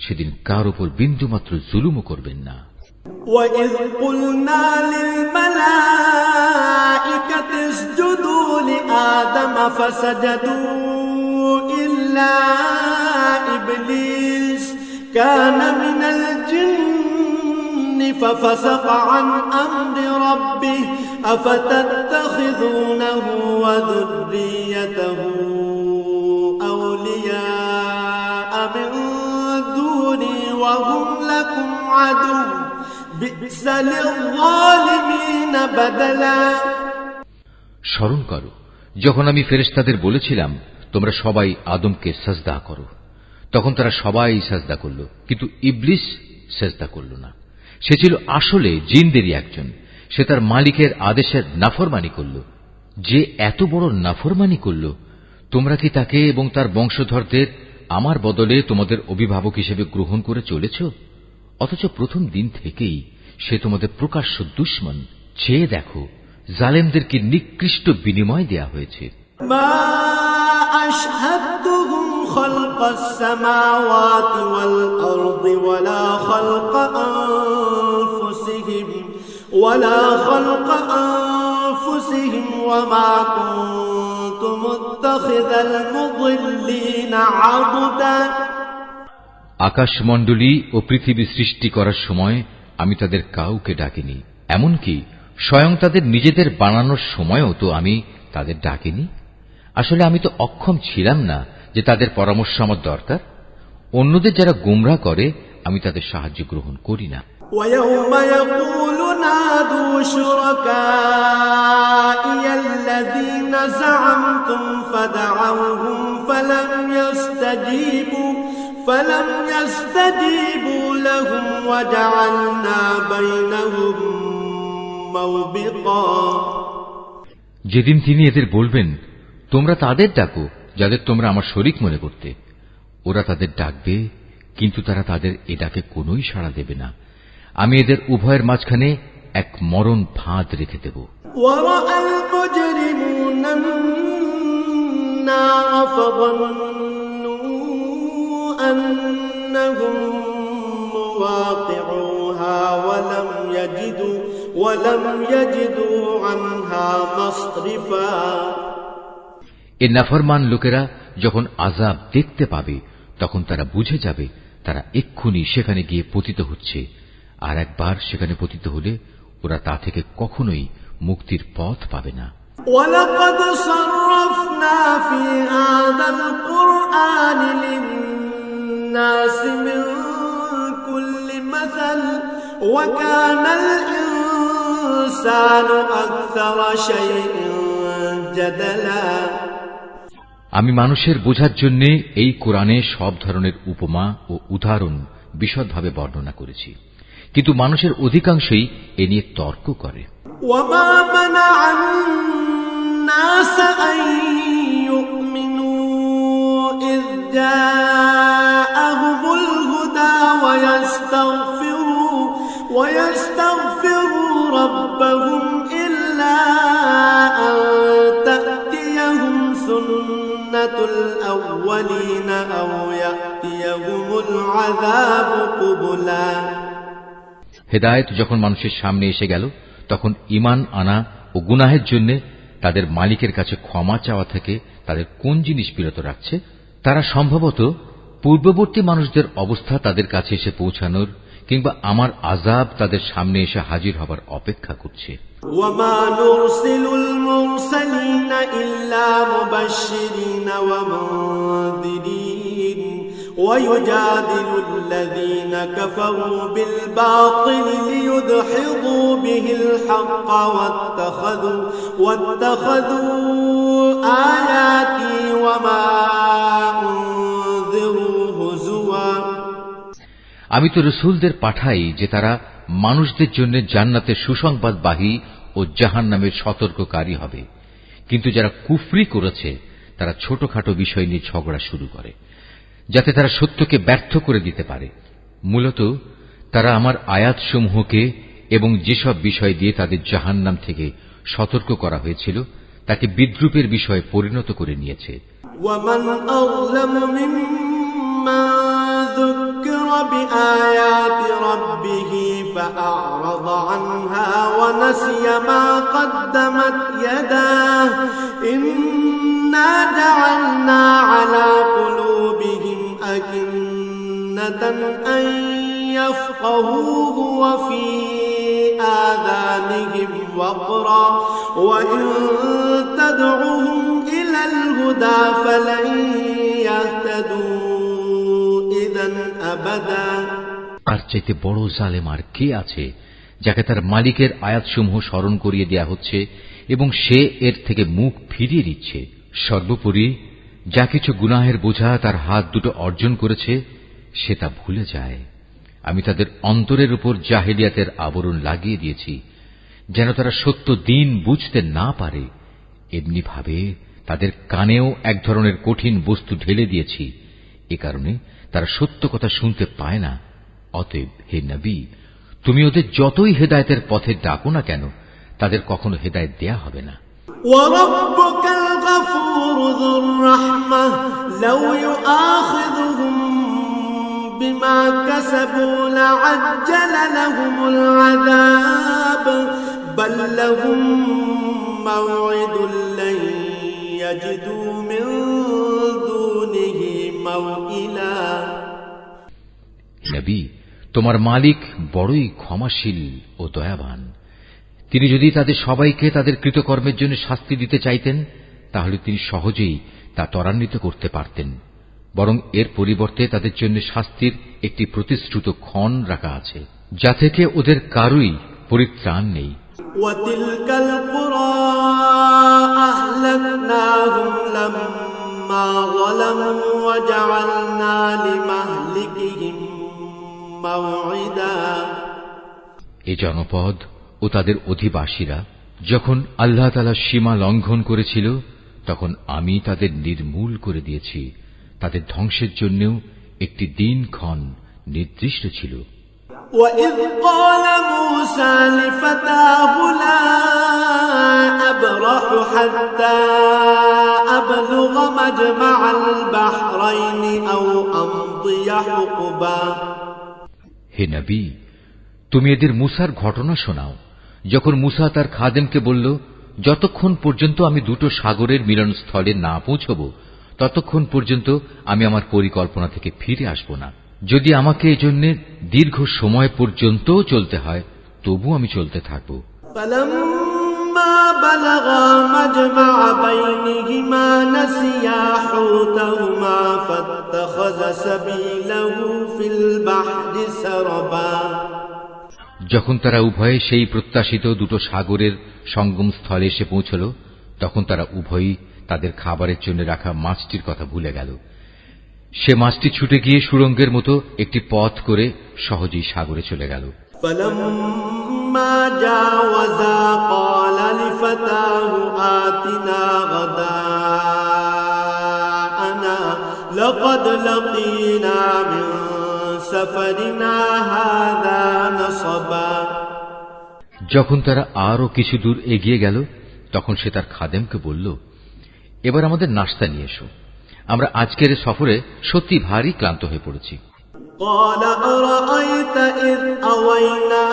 Speaker 1: সেদিন কার উপর বিন্দুমাত্র জুলুমও করবেন না।
Speaker 2: وَإِذْ قُلْنَا لِلْمَلَائِكَةِ اسْجُدُوا لِآدَمَ فَسَجَدُوا إِلَّا إِبْلِيسَ كَانَ مِنَ الْجِنِّ فَفَسَقَ عَنْ أَمْرِ رَبِّهِ أَفَتَتَّخِذُونَهُ وَذُرِّيَّتَهُ أَوْلِيَاءَ مِن دُونِي وَهُمْ لَكُمْ عَدُوٌّ بِئْسَ لِلظَّالِمِينَ بَدَلًا।
Speaker 1: স্মরণ করো যখন আমি ফেরেশতাদের বলেছিলাম তোমরা সবাই আদমকে সাজদা করো, তখন তারা সবাই সাজদা করল, কিন্তু ইবলিস সাজদা করল না। সে ছিল আসলে জিনদেরই একজন। সে তার মালিকের আদেশের নাফরমানি করল। যে এত বড় নাফরমানি করল, তোমরা কি তাকে এবং তার বংশধরদের আমার বদলে তোমাদের অভিভাবক হিসেবে গ্রহণ করে চলেছ? অথচ প্রথম দিন থেকেই সে তোমাদের প্রকাশ্য দুশমন। চেয়ে দেখো জালেমদের কি নিকৃষ্ট বিনিময় দেয়া হয়েছে।
Speaker 2: মা আশহাদতুহুম খালকাস সামাওয়াতি ওয়াল আরদি ওয়ালা খালকা আনফুসিহিম ওয়া মা কুনতু মুত্তাখিযাল মুদিল্লিনা আবদা।
Speaker 1: আকাশমণ্ডলী ও পৃথিবী সৃষ্টি করার সময় আমি তাদের কাউকে ডাকিনি, এমনকি স্বয়ং তাদের নিজেদের বানানোর সময়ও তো আমি তাদের ডাকিনি। আসলে আমি তো অক্ষম ছিলাম না যে তাদের পরামর্শ আমার দরকার। অন্যদের যারা গোমরাহ করে আমি তাদের সাহায্য গ্রহণ করি না।
Speaker 2: وَيَوْمَ يَقُولُ نَادُوا شُرَكَائِيَ الَّذِينَ زَعَمْتُمْ فَدَعَوْهُمْ فَلَمْ يَسْتَجِيبُوا لهم وجعلنا بينهم موبقا
Speaker 1: যেদিন তিনি এদের বলবেন, তোমরা তাদের ডাকো যাদের তোমরা আমার শরীক মনে করতে, ওরা তাদের ডাকবে, কিন্তু তারা তাদের এ ডাকে কোনোই সাড়া দেবে না। আমি এদের উভয়ের মাঝখানে এক মরণ ফাঁদ রেখে দেব।
Speaker 2: ورأى المجرمون النار فظنوا أنهم مواقعوها ولم يجدوا عنها مصرفا
Speaker 1: এ নাফরমান লোকেরা যখন আযাব দেখতে পাবে, তখন তারা বুঝে যাবে তারা এক্ষুনি সেখানে গিয়ে পতিত হচ্ছে, আর একবার সেখানে পতিত হলে ওরা তা থেকে কখনোই মুক্তির পথ পাবে না।
Speaker 2: وَلَقَدْ صَرَّفْنَا فِي هَذَا الْقُرْآنِ لِلنَّاسِ مِنْ كُلِّ مَثَلٍ وَكَانَ الْإِنْسَانُ أَكْثَرَ شَيْءٍ جَدَلًا
Speaker 1: আমি মানুষের বোঝার জন্য এই কোরআনে সব ধরনের উপমা ও উদাহরণ বিশদভাবে বর্ণনা করেছি, কিন্তু মানুষের অধিকাংশই এ নিয়ে তর্ক করে।
Speaker 2: وَمَا مَنَعَ النَّاسَ أَن يُؤْمِنُوا إِذْ جَاءَهُمُ الْهُدَى وَيَسْتَغْفِرُوا رَبَّهُمْ إِلَّا أَن تَأْتِيَهُمْ سُنَّةُ الْأَوَّلِينَ أَوْ يَأْتِيَهُمُ الْعَذَابُ قُبُلًا
Speaker 1: হেদায়েত যখন মানুষের সামনে এসে গেল, তখন ঈমান আনা ও গুনাহের জন্য তাদের মালিকের কাছে ক্ষমা চাওয়া থেকে তাদের কোন জিনিস বিরত রাখছে? তারা সম্ভবত পূর্ববর্তী মানুষদের অবস্থা তাদের কাছে এসে পৌঁছানোর কিংবা আমার আযাব তাদের সামনে এসে হাজির হবার অপেক্ষা করছে।
Speaker 2: وَمَا نُرْسِلُ الْمُرْسَلِينَ إِلَّا مُبَشِّرِينَ وَمُنذِرِينَ وَيُجَادِلُ الَّذِينَ كَفَرُوا بِالْبَاطِلِ لِيُدْحِضُوا بِهِ الْحَقَّ وَاتَّخَذُوا آيَاتِي وَمَا أُنذِرُوا هُزُوًا
Speaker 1: আমি তো রাসূলদের পাঠাই যে তারা মানুষদের জন্য জান্নাতের সুসংবাদবাহী ও জাহান্নামের সতর্ককারী হবে, কিন্তু যারা কুফরি করেছে তারা ছোটখাটো বিষয় নিয়ে ঝগড়া শুরু করে, যাতে তারা সত্যকে ব্যর্থ করে দিতে পারে। মূলত তারা আমার আয়াতসমূহকে এবং যেসব বিষয় দিয়ে তাদের জাহান্নাম থেকে সতর্ক করা হয়েছিল তাকে বিদ্রূপের বিষয়ে পরিণত করে নিয়েছে।
Speaker 2: وَمَنْ أَظْلَمُ مِمَّنْ ذُكِّرَ بِآيَاتِ رَبِّهِ فَأَعْرَضَ عَنْهَا وَنَسِيَ مَا قَدَّمَتْ يَدَاهُ إِنَّا جَعَلْنَا عَلَى قُلُوبِهِمْ أَكِنَّةً أَن يَفْقَهُوهُ وَفِي آذَانِهِمْ وَقْرًا وَإِن تَدْعُهُمْ إِلَى الْهُدَى فَلَن يَهْتَدُوا إِذًا أَبَدًا
Speaker 1: আর চাইতে বড় জালেম আর কে আছে, যাকে তার মালিকের আয়াতসমূহ স্মরণ করিয়ে দেয়া হচ্ছে এবং সে এর থেকে মুখ ফিরিয়ে দিচ্ছে। সর্বোপরি যা কিছু গুনাহের বোঝা তার হাত দুটো অর্জন করেছে সে তা ভুলে যায়। আমি তাদের অন্তরের উপর জাহেলিয়াতের আবরণ লাগিয়ে দিয়েছি, যেন তারা সত্য দিন বুঝতে না পারে। এমনি ভাবে তাদের কানেও এক ধরনের কঠিন বস্তু ঢেলে দিয়েছি, এ কারণে তারা সত্য কথা শুনতে পায় না। অতএব হে নবী, তুমি ওদের যতই হেদায়েতের পথে ডাকো না কেন, তাদের কখনো হেদায়েত দেয়া হবে না।
Speaker 2: وَرَبُّكَ الْغَفُورُ ذُو الرَّحْمَةِ لَوْ يُؤَاخِذُهُم بِمَا كَسَبُوا لَعَجَّلَ لَهُمُ الْعَذَابَ بَل لَّهُم مَّوْعِدٌ لَّن يَجِدُوا مِن دُونِهِ مَوْئِلًا
Speaker 1: নবী, তোমার মালিক বড়ই ক্ষমাশীল ও দয়াবান। তিনি যদি তাদের সবাইকে তাদের কৃতকর্মের জন্য শাস্তি দিতে চাইতেন, তাহলে তিনি সহজেই তা ত্বরান্বিত করতে পারতেন। বরং এর পরিবর্তে তাদের জন্য শাস্তির একটি প্রতিশ্রুত ক্ষণ রাখা আছে, যা থেকে ওদের কারুই পরিত্রাণ নেই।
Speaker 2: وَتِلْكَ الْقُرَى أَهْلَكْنَاهُمْ لَمَّا ظَلَمُوا وَجَعَلْنَا لِمَهْلِكِهِم موعدا
Speaker 1: এ জনপদ ও তাদের অধিবাসীরা যখন আল্লাহ তাআলা সীমা লঙ্ঘন করেছিল তখন আমি তাদের নির্মূল করে দিয়েছি। তাদের ধ্বংসের জন্যও একটি দিনক্ষণ নির্দিষ্ট ছিল।
Speaker 2: وَإِذْ قَالَ مُوسَى لِفَتَاهُ لَا أَبْرَحُ حَتَّى أَبْلُغَ مَجْمَعَ الْبَحْرَيْنِ أَوْ أَمْضِيَ حُقُبًا
Speaker 1: হে নবী, তুমি এদের মূসার ঘটনা শোনাও। যখন মূসা তার খাদেমকে বলল, যতক্ষণ পর্যন্ত আমি দুটো সাগরের মিলনস্থলে না পৌঁছব ততক্ষণ পর্যন্ত আমি আমার পরিকল্পনা থেকে ফিরে আসব না। যদি আমাকে এজন্য দীর্ঘ সময় পর্যন্ত চলতে হয় তবু আমি চলতে থাকব।
Speaker 2: فَلَمَّا بَلَغَا مَجْمَعَ بَيْنِهِمَا نَسِيَا حُوتَهُمَا فَاتَّخَذَ سَبِيلَهُ فِي الْبَحْرِ سَرَبًا
Speaker 1: যখন তারা উভয়ে সেই প্রত্যাশিত দুটো সাগরের সঙ্গম স্থলে এসে পৌঁছল তখন তারা উভয়ই তাদের খাবারের জন্য রাখা মাছটির কথা ভুলে গেল। সে মাছটি ছুটে গিয়ে সুড়ঙ্গের মতো একটি পথ করে সহজেই সাগরে চলে গেল।
Speaker 2: فَلَمَّا جَاوَزَا قَالَ لِفَتَاهُ آتِنَا غَدَاءَنَا لَقَدْ لَقِينَا مِنْ سَفَرِنَا هَذَا نَصَبًا
Speaker 1: যখন তারা আরো কিছু দূর এগিয়ে গেল তখন সে তার খাদেমকে বলল, এবার আমাদের নাশতা নিয়ে এসো, আমরা আজকের সফরে সত্যি ভারী ক্লান্ত হয়ে পড়েছি।
Speaker 2: قال أرأيت إذ أوينا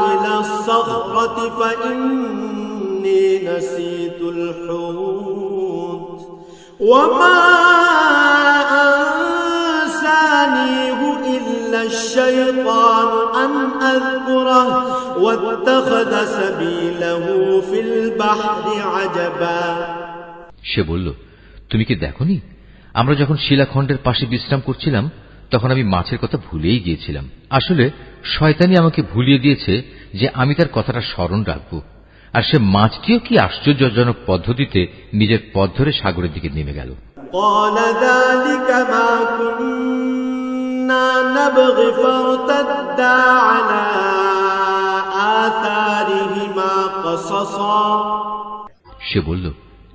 Speaker 2: إلى الصخرة فإني نسيت الحوت وما أنسانيه إلا الشيطان أن أذكره واتخذ سبيله في البحر عجبا
Speaker 1: সে বলল, তুমি কি দেখোনি আমরা যখন শিলাখণ্ডের পাশে বিশ্রাম করছিলাম তখন আমি মাছের কথা ভুলেই গিয়েছিলাম। আসলে শয়তানি আমাকে ভুলিয়ে দিয়েছে যে আমি তার কথাটা স্মরণ রাখব। আর সে মাছটিও কি আশ্চর্যজনক পদ্ধতিতে নিজের পথ ধরে সাগরের দিকে নেমে গেল।
Speaker 2: قال ذلك ما كنا نبغي فارتدا على آثارهما قصصا
Speaker 1: সে বলল,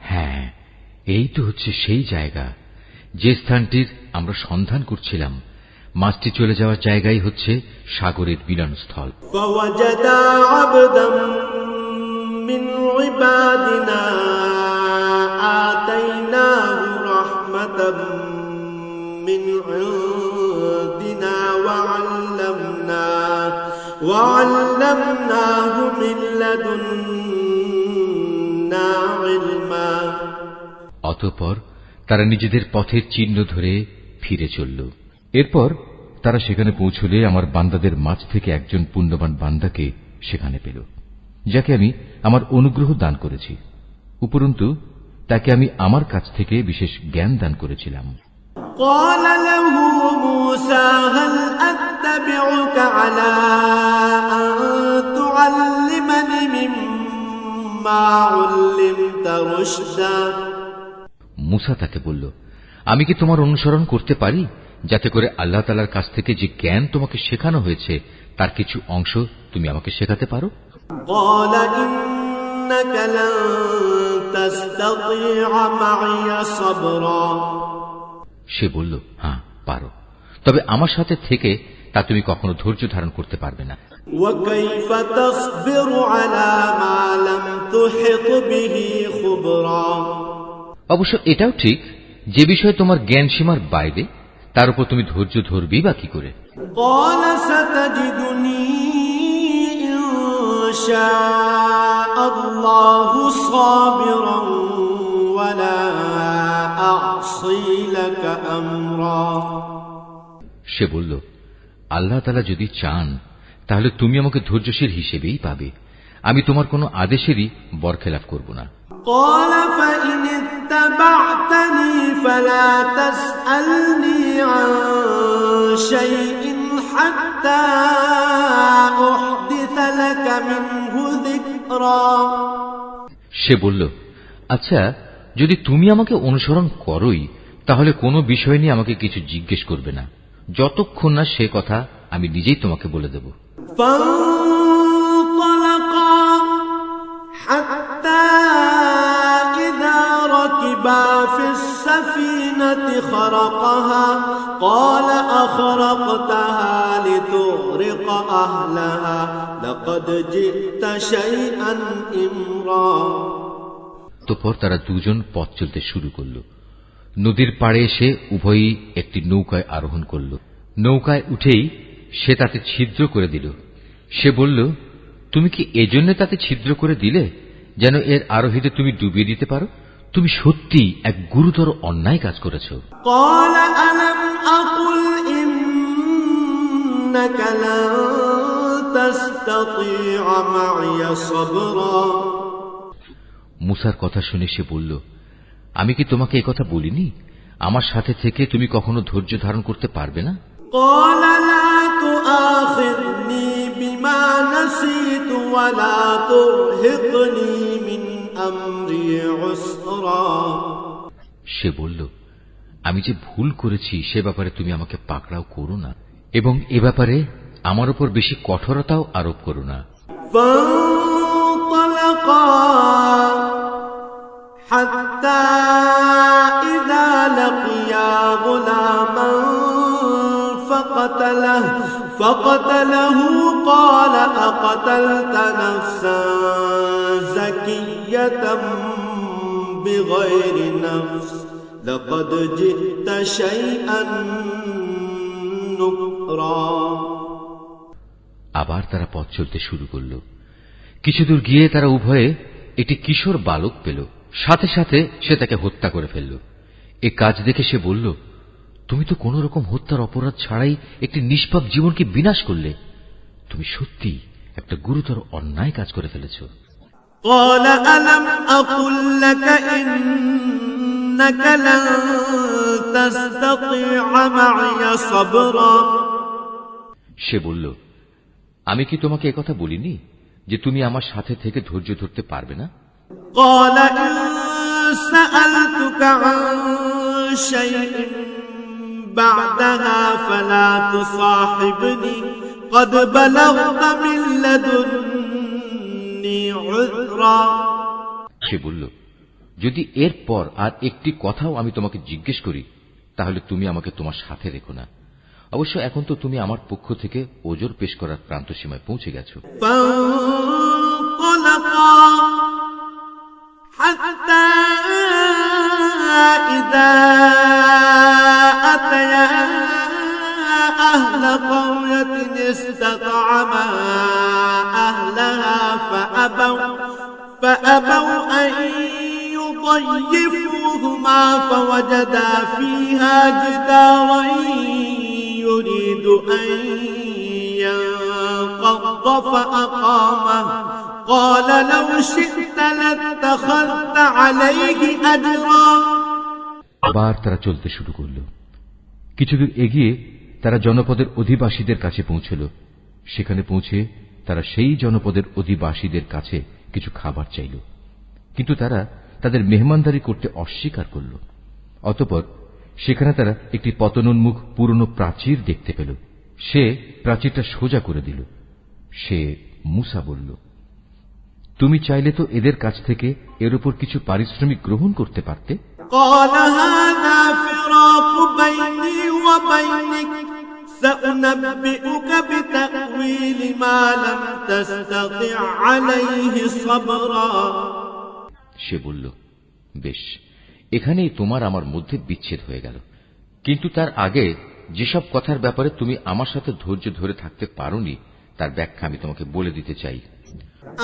Speaker 1: হ্যাঁ, এই তো হচ্ছে সেই জায়গা যে স্থানটির আমরা সন্ধান করছিলাম। মাছটি চলে যাওয়ার জায়গাই হচ্ছে সাগরের মিলনস্থল।
Speaker 2: فوجدا عبدا من عبادنا آتيناه رحمة من عندنا وعلمناه من لدنا علما
Speaker 1: অতঃপর তারা নিজেদের পথের চিহ্ন ধরে ফিরে চলল। এরপর তারা সেখানে পৌঁছলে আমার বান্দাদের মাঝ থেকে একজন পুণ্যবান বান্দাকে সেখানে পেল, যাকে আমি আমার অনুগ্রহ দান করেছি। উপরন্তু তাকে আমি আমার কাছ থেকে বিশেষ জ্ঞান দান করেছিলাম।
Speaker 2: قال له موسى هل أتبعك على أن تعلمني مما علمت رشدا
Speaker 1: মুসা তাকে বলল, আমি কি তোমার অনুসরণ করতে পারি যাতে করে আল্লাহ তাআলার কাছ থেকে যে জ্ঞান তোমাকে শেখানো হয়েছে তার কিছু অংশ তুমি আমাকে শেখাতে পারো?
Speaker 2: قال إنك لن تستطيع معي صبرا
Speaker 1: সে বলল, হ্যাঁ পারো, তবে আমার সাথে থেকে তা তুমি কখনো ধৈর্য ধারণ করতে পারবে না।
Speaker 2: وكيف تصبر على ما لم تحط به خبرا
Speaker 1: অবশ্য এটাও ঠিক, যে বিষয়ে তোমার জ্ঞান সীমার বাইরে তার উপর তুমি ধৈর্য ধরবি বা কি করে?
Speaker 2: قال ستجدني إن شاء الله صابرا ولا أعصي لك أمرا
Speaker 1: সে বলল, আল্লাহ তাআলা যদি চান তাহলে তুমি আমাকে ধৈর্যশীল হিসেবেই পাবে, আমি তোমার কোনো আদেশেরই বরখেলাফ করব না।
Speaker 2: قال فإن اتبعتني فلا تسألني عن شيء حتى أحدث لك منه ذكرا
Speaker 1: সে বলল, আচ্ছা, যদি তুমি আমাকে অনুসরণ করোই তাহলে কোনো বিষয় নিয়ে আমাকে কিছু জিজ্ঞেস করবে না, যতক্ষণ না সে কথা আমি নিজেই তোমাকে বলে দেব।
Speaker 2: فانطلقا حتى إذا ركبا في السفينة خرقها قال أخرقتها لتغرق أهلها لقد جئت شيئا إمرا।
Speaker 1: তারপর তারা দুজন পথ চলতে শুরু করল। নদীর পাড়ে এসে উভয়ই একটি নৌকায় আরোহণ করল। নৌকায় উঠেই সে তাতে ছিদ্র করে দিল। সে বলল, তুমি কি এজন্য তাতে ছিদ্র করে দিলে যেন এর আরোহীদের তুমি ডুবিয়ে দিতে পারো? তুমি সত্যি এক গুরুতর অন্যায় কাজ করেছ।
Speaker 2: قال ألم أقل إنك لن تستطيع معي صبرا।
Speaker 1: মুসার কথা শুনে সে বলল, আমি কি তোমাকে এই কথা বলিনি আমার সাথে থেকে তুমি কখনো ধৈর্য ধারণ করতে পারবে না?
Speaker 2: قال لا تؤاخذني بما نسيت ولا ترهقني من أمري عسرا।
Speaker 1: সে বলল, আমি যে ভুল করেছি সে ব্যাপারে তুমি আমাকে পাকড়াও করো না এবং এ ব্যাপারে আমার উপর বেশি কঠোরতাও আরোপ করো না।
Speaker 2: فانطلقا حتى إذا لقيا غلاما فقتله قال أقتلت نفسا زكية بغير نفس لقد جئت شيئا نكرا।
Speaker 1: আবার তারা পথ চলতে শুরু করল। কিছুদূর গিয়ে তারা উভয়ে একটি কিশোর বালক পেল। সাথে সাথে সে তাকে হত্যা করে ফেলল। এ কাজ দেখে সে বলল, তুমি তো কোন রকম হত্যার অপরাধ ছাড়াই একটি নিষ্পাপ জীবনকে বিনাশ করলে। তুমি সত্যি একটা গুরুতর অন্যায় কাজ করে ফেলেছ।
Speaker 2: قال ألم أقل لك إنك لن تستطيع معي صبرا।
Speaker 1: সে বলল, আমি কি তোমাকে একথা বলিনি যে তুমি আমার সাথে থেকে ধৈর্য ধরতে পারবে না?
Speaker 2: قال إن سألتك عن شيء بعدها فلا تصاحبني قد بلغت من لدني عذرا।
Speaker 1: সে বলল, যদি এরপর আর একটি কথাও আমি তোমাকে জিজ্ঞেস করি তাহলে তুমি আমাকে তোমার সাথে রেখো না। অবশ্য এখন তো তুমি আমার পক্ষ থেকে ওজর পেশ করার প্রান্ত সীমায় পৌঁছে গেছো।
Speaker 2: حتى إذا أتيا أهل قرية استطعما أهلها فأبوا أن يضيفوهما فوجدا فيها جدارا يريد أن ينقض فأقامه قال لو شئت لاتخذت عليه أجرا।
Speaker 1: আবার তারা চলতে শুরু করল। কিছুদূর এগিয়ে তারা জনপদের অধিবাসীদের কাছে পৌঁছল। সেখানে পৌঁছে তারা সেই জনপদের অধিবাসীদের কাছে কিছু খাবার চাইল, কিন্তু তারা তাদের মেহমানদারি করতে অস্বীকার করল। অতঃপর সেখানে তারা একটি পতনোন্মুখ পুরনো প্রাচীর দেখতে পেল। সে প্রাচীরটা সোজা করে দিল। সে মুসা বলল, তুমি চাইলে তো এদের কাছ থেকে এর উপর কিছু পারিশ্রমিক গ্রহণ করতে পারতে।
Speaker 2: قال هذا فراق بيني وبينك سأنبئك بتأويل ما لم تستطع عليه صبرا।
Speaker 1: সে বলল, বেশ, এখানেই তোমার আমার মধ্যে বিচ্ছেদ হয়ে গেল, কিন্তু তার আগে যেসব কথার ব্যাপারে তুমি আমার সাথে ধৈর্য ধরে থাকতে পারোনি তার ব্যাখ্যা আমি তোমাকে বলে দিতে চাই।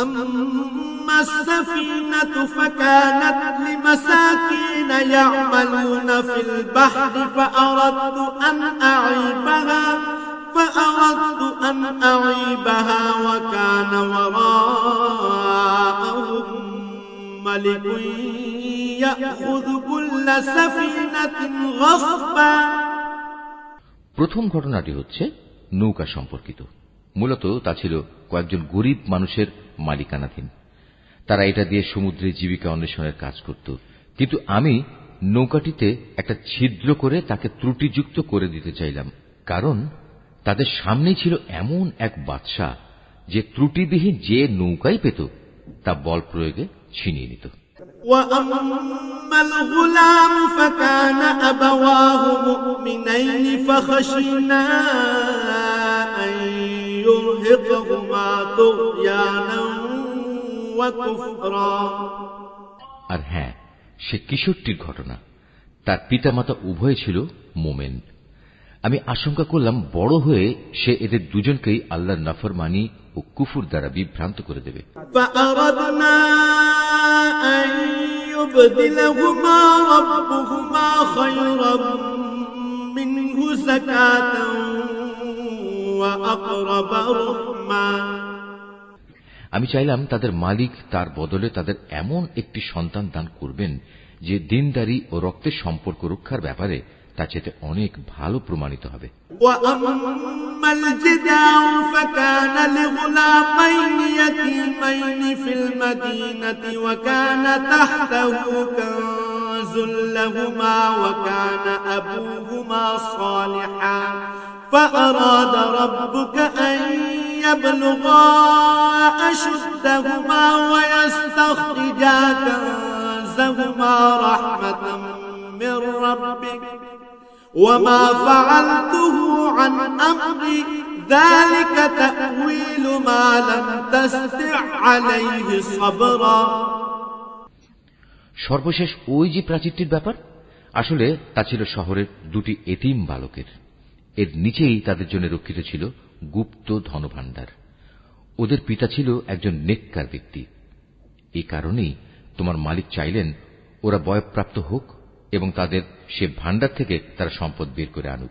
Speaker 2: أما السفينة فكانت لمساكين يعملون في البحر فأردت أن أعيبها وكان وراءهم ملك يأخذ كل سفينة غصبا।
Speaker 1: প্রথম ঘটনাটি হচ্ছে নৌকা সম্পর্কিত। মূলত তা ছিল কয়েকজন গরিব মানুষের মালিকানাধীন। তারা এটা দিয়ে সমুদ্রে জীবিকা অন্বেষণের কাজ করত, কিন্তু আমি নৌকাটিতে একটা ছিদ্র করে তাকে ত্রুটিযুক্ত করে দিতে চাইলাম। কারণ তাদের সামনে ছিল এমন এক বাদশা যে ত্রুটিবিহীন যে নৌকাই পেত তা বল প্রয়োগে ছিনিয়ে নিত।
Speaker 2: وأما الغلام فكان أبواه مؤمنين فخشينا أن يرهقهما طغيانا وكفرا।
Speaker 1: আর হ্যাঁ, সে কিশোরটির ঘটনা। তার পিতামাতা উভয় ছিল মোমেন। আমি আশঙ্কা করলাম বড় হয়ে সে এদের দুজনকেই আল্লাহর নাফরমানি ও কুফর দ্বারা বিভ্রান্ত করে দেবে।
Speaker 2: فأردنا أن يبدلهما ربهما خيرا منه زكاة وأقرب رحما।
Speaker 1: আমি চাইলাম তাদের মালিক তার বদলে তাদের এমন একটি সন্তান দান করবেন যে দিনদারি ও রক্তের সম্পর্ক রক্ষার ব্যাপারে তা চেয়ে অনেক ভালো প্রমাণিত হবে।
Speaker 2: وأما الجدار فكان لغلامين يتيمين في المدينة وكان تحته كنز لهما وكان أبوهما صالحا فأراد ربك أن يبلغا أشدهما ويستخرجا كنزهما رحمة من ربك وما فعلته عن أمري ذلك تأويل ما لم تستع عليه صبرا।
Speaker 1: সর্বশেষ ওই যে প্রাচীরটির ব্যাপার, আসলে তা ছিল শহরের দুটি এতিম বালকের। এর নিচেই তাদের জন্য রক্ষিত ছিল গুপ্ত ধনভাণ্ডার। ওদের পিতা ছিল একজন নেককার ব্যক্তি। এই কারণেই তোমার মালিক চাইলেন ওরা বয়ঃপ্রাপ্ত হোক এবং তাদের সে ভাণ্ডার থেকে তারা সম্পদ বের করে আনুক।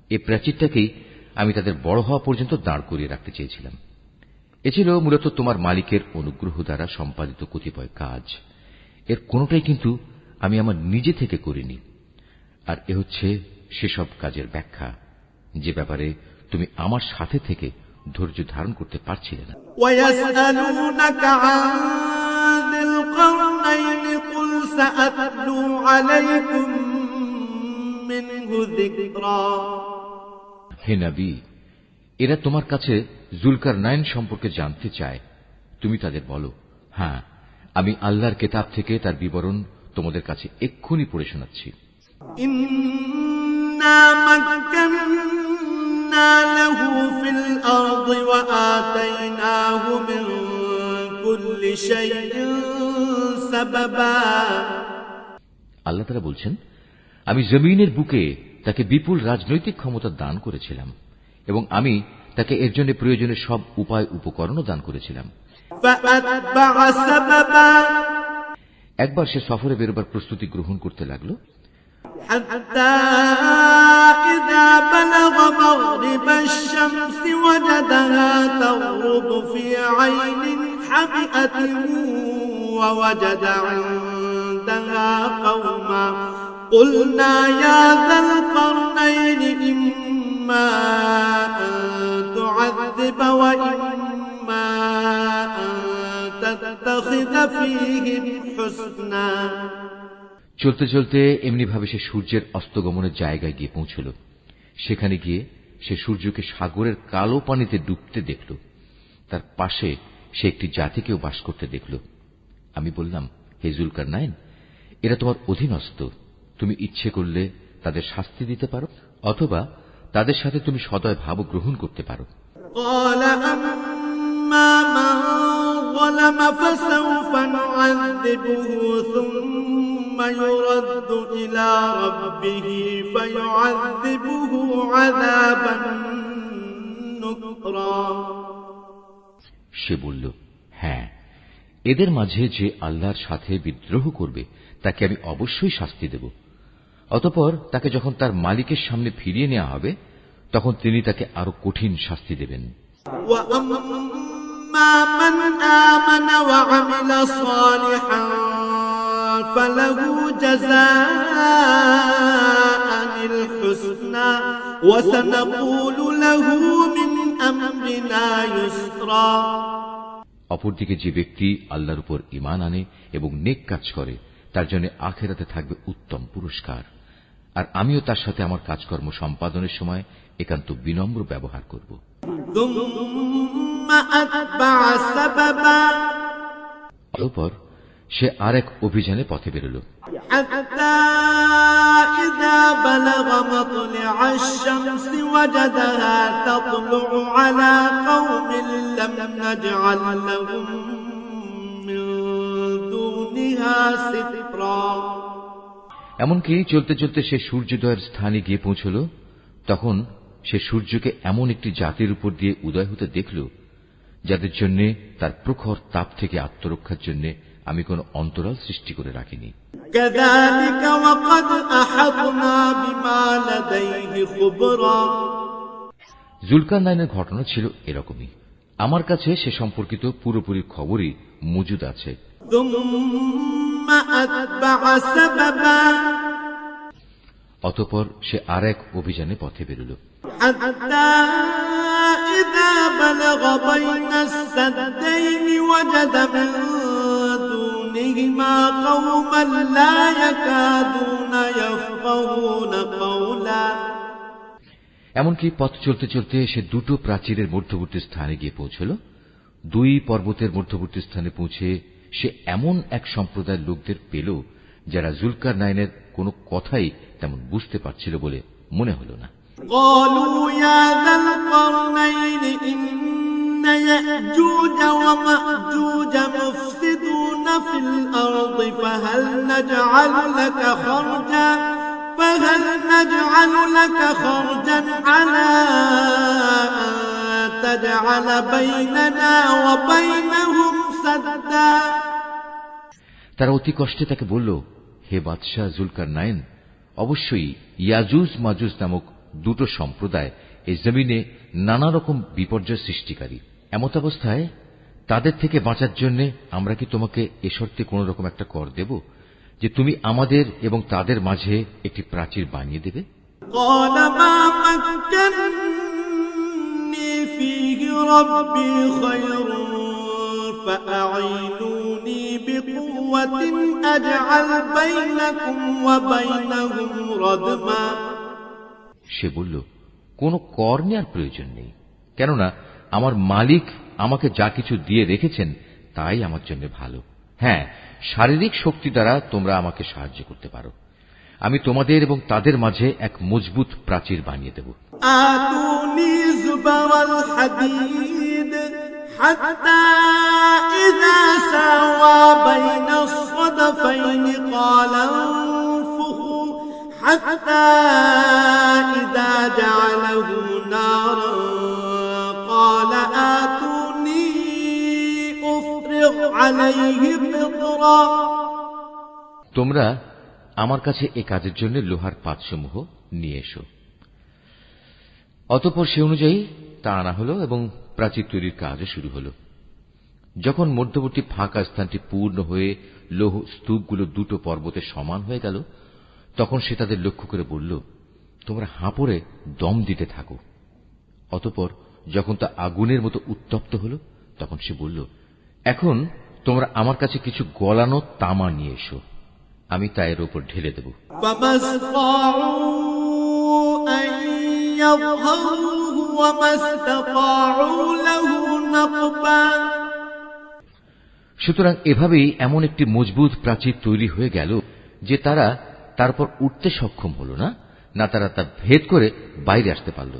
Speaker 1: এই প্রাচীরটাকেই আমি তাদের বড় হওয়া পর্যন্ত দাঁড় করিয়ে রাখতে চেয়েছিলাম। এ ছিল মূলত তোমার মালিকের অনুগ্রহ দ্বারা সম্পাদিত কতিপয় কাজ। এর কোনটাই কিন্তু আমি আমার নিজে থেকে করিনি। আর এ হচ্ছে সেসব কাজের ব্যাখ্যা যে ব্যাপারে তুমি আমার সাথে থেকে ধৈর্য ধারণ করতে পারছিলে না।
Speaker 2: ويسألونك عن ذي القرنين قل سأتلو عليكم منه ذكرا।
Speaker 1: হে নবী, এরা তোমার কাছে জুলকারনাইন সম্পর্কে জানতে চায়। তুমি তাদের বলো, হ্যাঁ, আমি আল্লাহর কিতাব থেকে তার বিবরণ তোমাদের কাছে এক্ষুনি পড়ে শোনাচ্ছি।
Speaker 2: ইন্না মাক্কান্না লাহু ফিল আরদি ওয়া আতাইনাহু মিন কুল্লি শাইইন সাবাবা।
Speaker 1: আল্লাহ তাআলা বলছেন, আমি জমিনের বুকে তাকে বিপুল রাজনৈতিক ক্ষমতা দান করেছিলাম এবং আমি তাকে এর জন্য প্রয়োজনীয় সব উপায় উপকরণও দান করেছিলাম। একবার সে সফরে বেরোবার প্রস্তুতি গ্রহণ করতে লাগল।
Speaker 2: قلنا يا ذا القرنين إما أن تعذب وإما أن تتخذ فيهم حسنا।
Speaker 1: চলতে চলতে এমনি ভাবে সে সূর্যের অস্তগমনের জায়গায় গিয়ে পৌঁছল। সেখানে গিয়ে সে সূর্যকে সাগরের কালো পানিতে ডুবতে দেখল। তার পাশে সে একটি জাতিকেও বাস করতে দেখল। আমি বললাম, হে জুলকারনাইন, এরা তোমার অধীনস্থ। তুমি ইচ্ছে করলে তাদের শাস্তি দিতে পারো অথবা তাদের সাথে তুমি সদয় ভাব গ্রহণ করতে পারো। সে বলল, হ্যাঁ, এদের মাঝে যে আল্লাহর সাথে বিদ্রোহ করবে তাকে আমি অবশ্যই শাস্তি দেব। অতঃপর তাকে যখন তার মালিকের সামনে ফিরিয়ে নেওয়া হবে তখন তিনি তাকে আরো কঠিন শাস্তি দেবেন। অপরদিকে যে ব্যক্তি আল্লাহর উপর ঈমান আনে এবং নেক কাজ করে তার জন্য আখিরাতে থাকবে উত্তম পুরস্কার। আর আমিও তার সাথে আমার কাজকর্ম সম্পাদনের সময় একান্ত বিনম্র ব্যবহার করব। অতঃপর সে আর এক অভিযানে পথে বেরোল। এমনকি চলতে চলতে সে সূর্যোদয়ের স্থানে গিয়ে পৌঁছল। তখন সে সূর্যকে এমন একটি জাতির উপর দিয়ে উদয় হতে দেখল যাদের জন্য তার প্রখর তাপ থেকে আত্মরক্ষার জন্য আমি কোন অন্তরাল সৃষ্টি করে রাখিনি। জুলকারনাইনের ঘটনা ছিল এরকমই। আমার কাছে সে সম্পর্কিত পুরোপুরি খবরই মজুদ আছে। অতঃপর সে আর এক অভিযানে পথে বেরোল। এমনকি পথ চলতে চলতে সে দুটো প্রাচীরের মধ্যবর্তী স্থানে গিয়ে পৌঁছল। দুই পর্বতের মধ্যবর্তী স্থানে পৌঁছে সে এমন এক সম্প্রদায়ের লোকদের পেল যারা জুলকারনাইনের কোনো কথাই তেমন বুঝতে পারছিল বলে মনে হল না।
Speaker 2: فهل نجعل لك خرجا على أن تجعل بيننا وبينهم سدا।
Speaker 1: তারা অতি কষ্টে তাকে বলল, হে বাদশাহ জুলকারনাইন, অবশ্যই ইয়াজুজ মাজুজ নামক দুটো সম্প্রদায় এই জমিনে নানা রকম বিপর্যয় সৃষ্টিকারী। এমত অবস্থায় তাদের থেকে বাঁচার জন্য আমরা কি তোমাকে এ শর্তে কোন রকম একটা কর দেব যে তুমি আমাদের এবং তাদের মাঝে একটি প্রাচীর বানিয়ে দেবে? সে বলল, কোনো কর নেওয়ার প্রয়োজন নেই, কেননা আমার মালিক আমাকে যা কিছু দিয়ে রেখেছেন তাই আমার জন্য ভালো। হ্যাঁ, শারীরিক শক্তি দ্বারা তোমরা আমাকে সাহায্য করতে পারো। আমি তোমাদের এবং তাদের মাঝে এক মজবুত প্রাচীর বানিয়ে দেব। তোমরা আমার কাছে এ কাজের জন্য লোহার পাতসমূহ নিয়ে এসো। অতঃপর সে অনুযায়ী তা আনা হল এবং প্রাচীর তৈরির কাজও শুরু হল। যখন মধ্যবর্তী ফাঁকা স্থানটি পূর্ণ হয়ে লৌহ স্তূপগুলো দুটো পর্বতে সমান হয়ে গেল, তখন সে তাদের লক্ষ্য করে বলল, তোমরা হাঁপড়ে দম দিতে থাকো। অতঃপর যখন তা আগুনের মতো উত্তপ্ত হল, তখন সে বলল, এখন তোমরা আমার কাছে কিছু গলানো তামা নিয়ে এসো, আমি তা এর উপর ঢেলে দেব। সুতরাং এভাবেই এমন একটি মজবুত প্রাচীর তৈরি হয়ে গেল যে তারা তারপর উঠতে সক্ষম হল না, না তারা তা ভেদ করে বাইরে আসতে পারল।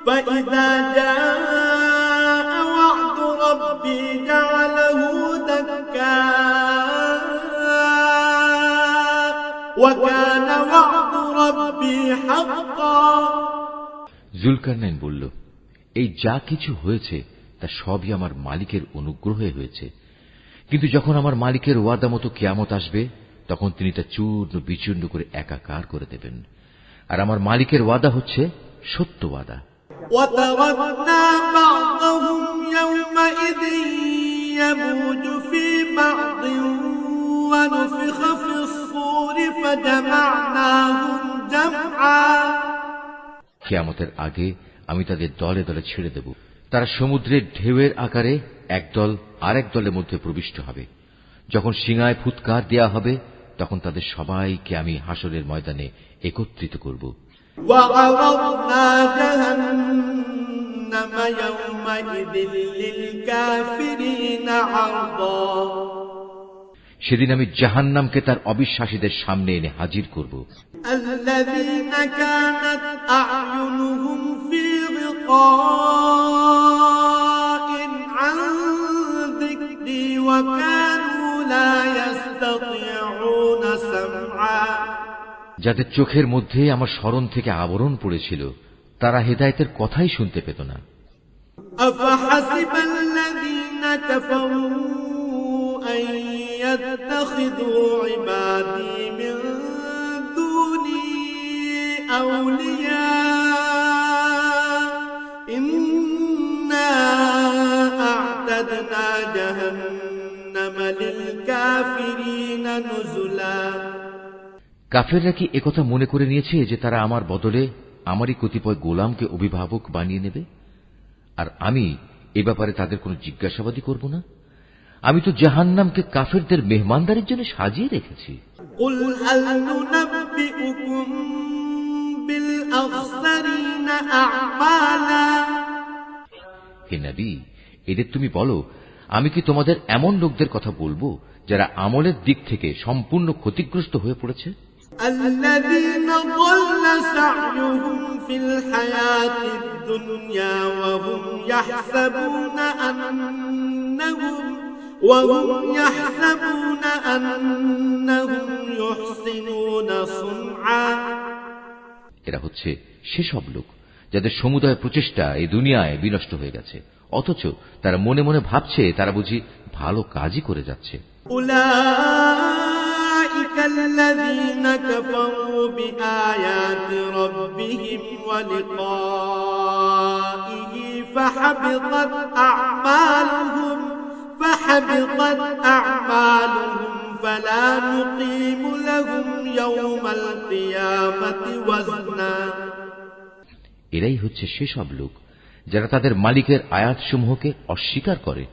Speaker 2: فإذا جاء وعد ربي جعله دكا وكان وعد ربي حقا।
Speaker 1: জুলকারনাইন বলল, এই যা কিছু হয়েছে তা সবই আমার মালিকের অনুগ্রহে হয়েছে, কিন্তু যখন আমার মালিকের ওয়াদা মতো কিয়ামত আসবে তখন তিনি তা চূর্ণ বিচূর্ণ করে একাকার করে দেবেন। আর আমার মালিকের ওয়াদা হচ্ছে সত্য ওয়াদা।
Speaker 2: وتركنا بعضهم يومئذ يموج في بعض ونفخ في الصور فجمعناهم جمعا।
Speaker 1: কিয়ামতের আগে আমি তাদের দলে দলে ছেড়ে দেব। তারা সমুদ্রের ঢেউয়ের আকারে একদল আরেক দলের মধ্যে প্রবিষ্ট হবে। যখন সিঙায় ফুৎকার দেয়া হবে তখন তাদের সবাইকে আমি হাসরের ময়দানে একত্রিত করব।
Speaker 2: وعرضنا جهنم يومئذ للكافرين عرضا
Speaker 1: সেদিন আমি জাহান্নামকে তার অবিশ্বাসীদের সামনে এনে হাজির করব।
Speaker 2: الذين كانت أعينهم في غطاء عن ذكري وكانوا لا يستطيعون سمعا
Speaker 1: যাদের চোখের মধ্যে আমার স্মরণ থেকে আবরণ পড়েছিল, তারা হেদায়েতের কথাই শুনতে পেত না।
Speaker 2: أفحسب الذين كفروا أن يتخذوا عبادي من دوني أولياء إنا أعتدنا جهنم للكافرين نزلا
Speaker 1: কাফেররা কি একথা মনে করে নিয়েছে যে তারা আমার বদলে আমারই কতিপয় গোলামকে অভিভাবক বানিয়ে নেবে, আর আমি এ ব্যাপারে তাদের কোনো জিজ্ঞাসাবাদই করব না? আমি তো জাহান্নামকে কাফেরদের মেহমানদারির জন্য সাজিয়ে রেখেছি।
Speaker 2: قل هل ننبئكم بالأخسرين أعمالا
Speaker 1: হে নবী, এদের তুমি বলো, আমি কি তোমাদের এমন লোকদের কথা বলবো যারা আমলের দিক থেকে সম্পূর্ণ ক্ষতিগ্রস্ত হয়ে পড়েছে?
Speaker 2: الذين ضل سعيهم في الحياة الدنيا وهم يحسبون أنهم يحسنون صنعا
Speaker 1: এরা হচ্ছে সেসব লোক যাদের সমুদয় প্রচেষ্টা এই দুনিয়ায় বিনষ্ট হয়ে গেছে, অথচ তারা মনে মনে ভাবছে তারা বুঝি ভালো কাজই করে যাচ্ছে।
Speaker 2: أولئك الذين كفروا بآيات ربهم ولقائه فحبطت أعمالهم فلا نقيم لهم يوم القيامة وزنا
Speaker 1: এরাই হচ্ছে সেসব লোক যারা তাদের মালিকের আয়াতসমূহকে অস্বীকার করে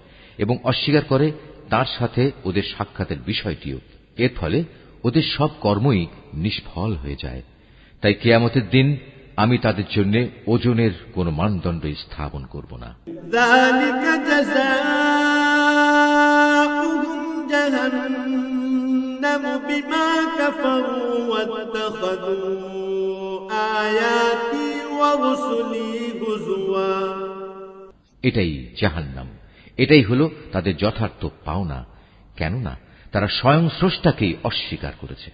Speaker 1: এবং অস্বীকার করে তার সাথে ওদের সাক্ষাতের বিষয়টিও। এর ফলে ওদের সব কর্মই নিষ্ফল হয়ে যায়। তাই কিয়ামতের দিন আমি তাদের জন্য ওজনের কোন মানদণ্ড স্থাপন করব না।
Speaker 2: ذلك جزاؤهم جهنم بما كفروا واتخذوا آياتي ورسلي هزوا
Speaker 1: এটাই জাহান্নাম, এটাই হলো তাদের যথার্থ পাওনা। কেননা তারা স্বয়ং স্রষ্টাকেই অস্বীকার করেছে,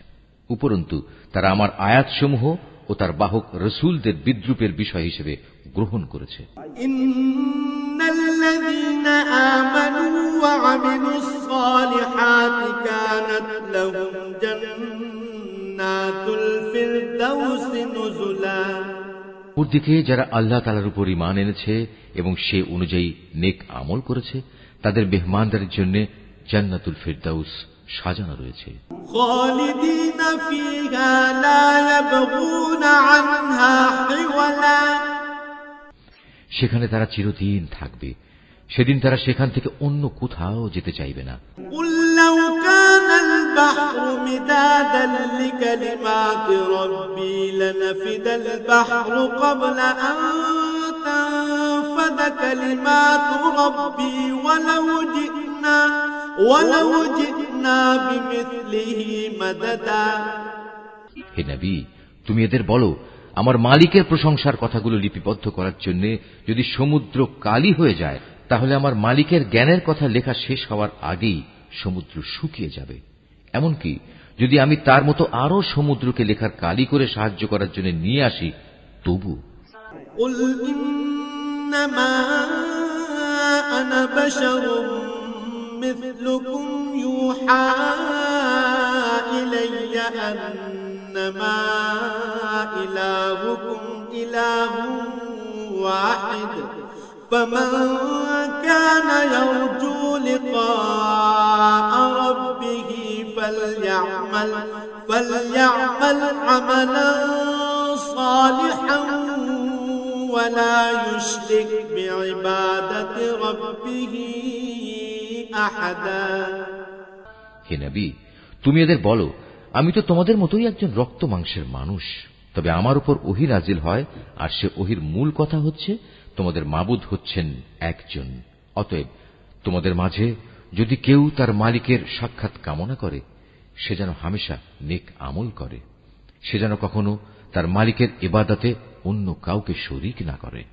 Speaker 1: উপরন্তু তারা আমার আয়াতসমূহ ও তার বাহক রসুলদের বিদ্রূপের বিষয় হিসেবে গ্রহণ করেছে।
Speaker 2: ইন্নাল্লাযীনা আমানু ওয়া আমিলুস সালিহাতি কানাত লাহুম জান্নাতুল ফিরদাউসি নুজুলা।
Speaker 1: অপরদিকে যারা আল্লাহ তাআলার উপর ঈমান এনেছে এবং সে অনুযায়ী নেক আমল করেছে, তাদের মেহমানদারির জন্য জান্নাতুল ফিরদাউস সাজানো রয়েছে।
Speaker 2: খালিদিনা ফিহা লা ইয়াবগুনা আনহা হিওয়ালা।
Speaker 1: সেখানে তারা চিরদিন থাকবে, সেদিন তারা সেখান থেকে অন্য কোথাও যেতে চাইবে না।
Speaker 2: কুল লাউ কানাল বাহরু মিদাদান লিকালিমাতি রাব্বি লানাফিদাল বাহরু ক্বাবলা আন তানফাদা কালিমাতু রাব্বি ওয়ালাউ জি'না বিমিসলিহি মাদাদা।
Speaker 1: হে নবী, তুমি এদের বলো, আমার মালিকের প্রশংসার কথাগুলো লিপিবদ্ধ করার জন্য যদি সমুদ্র কালি হয়ে যায়, তাহলে আমার মালিকের জ্ঞানের কথা লেখা শেষ হওয়ার আগেই সমুদ্র শুকিয়ে যাবে। এমনকি যদি আমি তার মতো আরো সমুদ্রকে লেখার কালি করে সাহায্য করার জন্য নিয়ে আসি, তবু
Speaker 2: কুল ইন্নামা আনা বাশারুম মিথলুকুম ইউহা ইলাইয়া আন্নামা ইলাহুকুম ইলাহুন ওয়াহিদ فمن كان يرجو لقاء ربه فليعمل عملا صالحا ولا يشرك بعبادة ربه أحدا।
Speaker 1: হে নবী, তুমি এদের বলো, আমি তো তোমাদের মতোই একজন রক্ত মাংসের মানুষ, তবে আমার উপর ওহী নাজিল হয়, আর সে ওহীর মূল কথা হচ্ছে তোমাদের মাবুদ হচ্ছেন একজন। অতএব তোমাদের মাঝে যদি কেউ তার মালিকের সাক্ষাৎ কামনা করে, সে যেন হামেশা নেক আমল করে, সে যেন কখনো তার মালিকের ইবাদতে অন্য কাউকে শরীক না করে।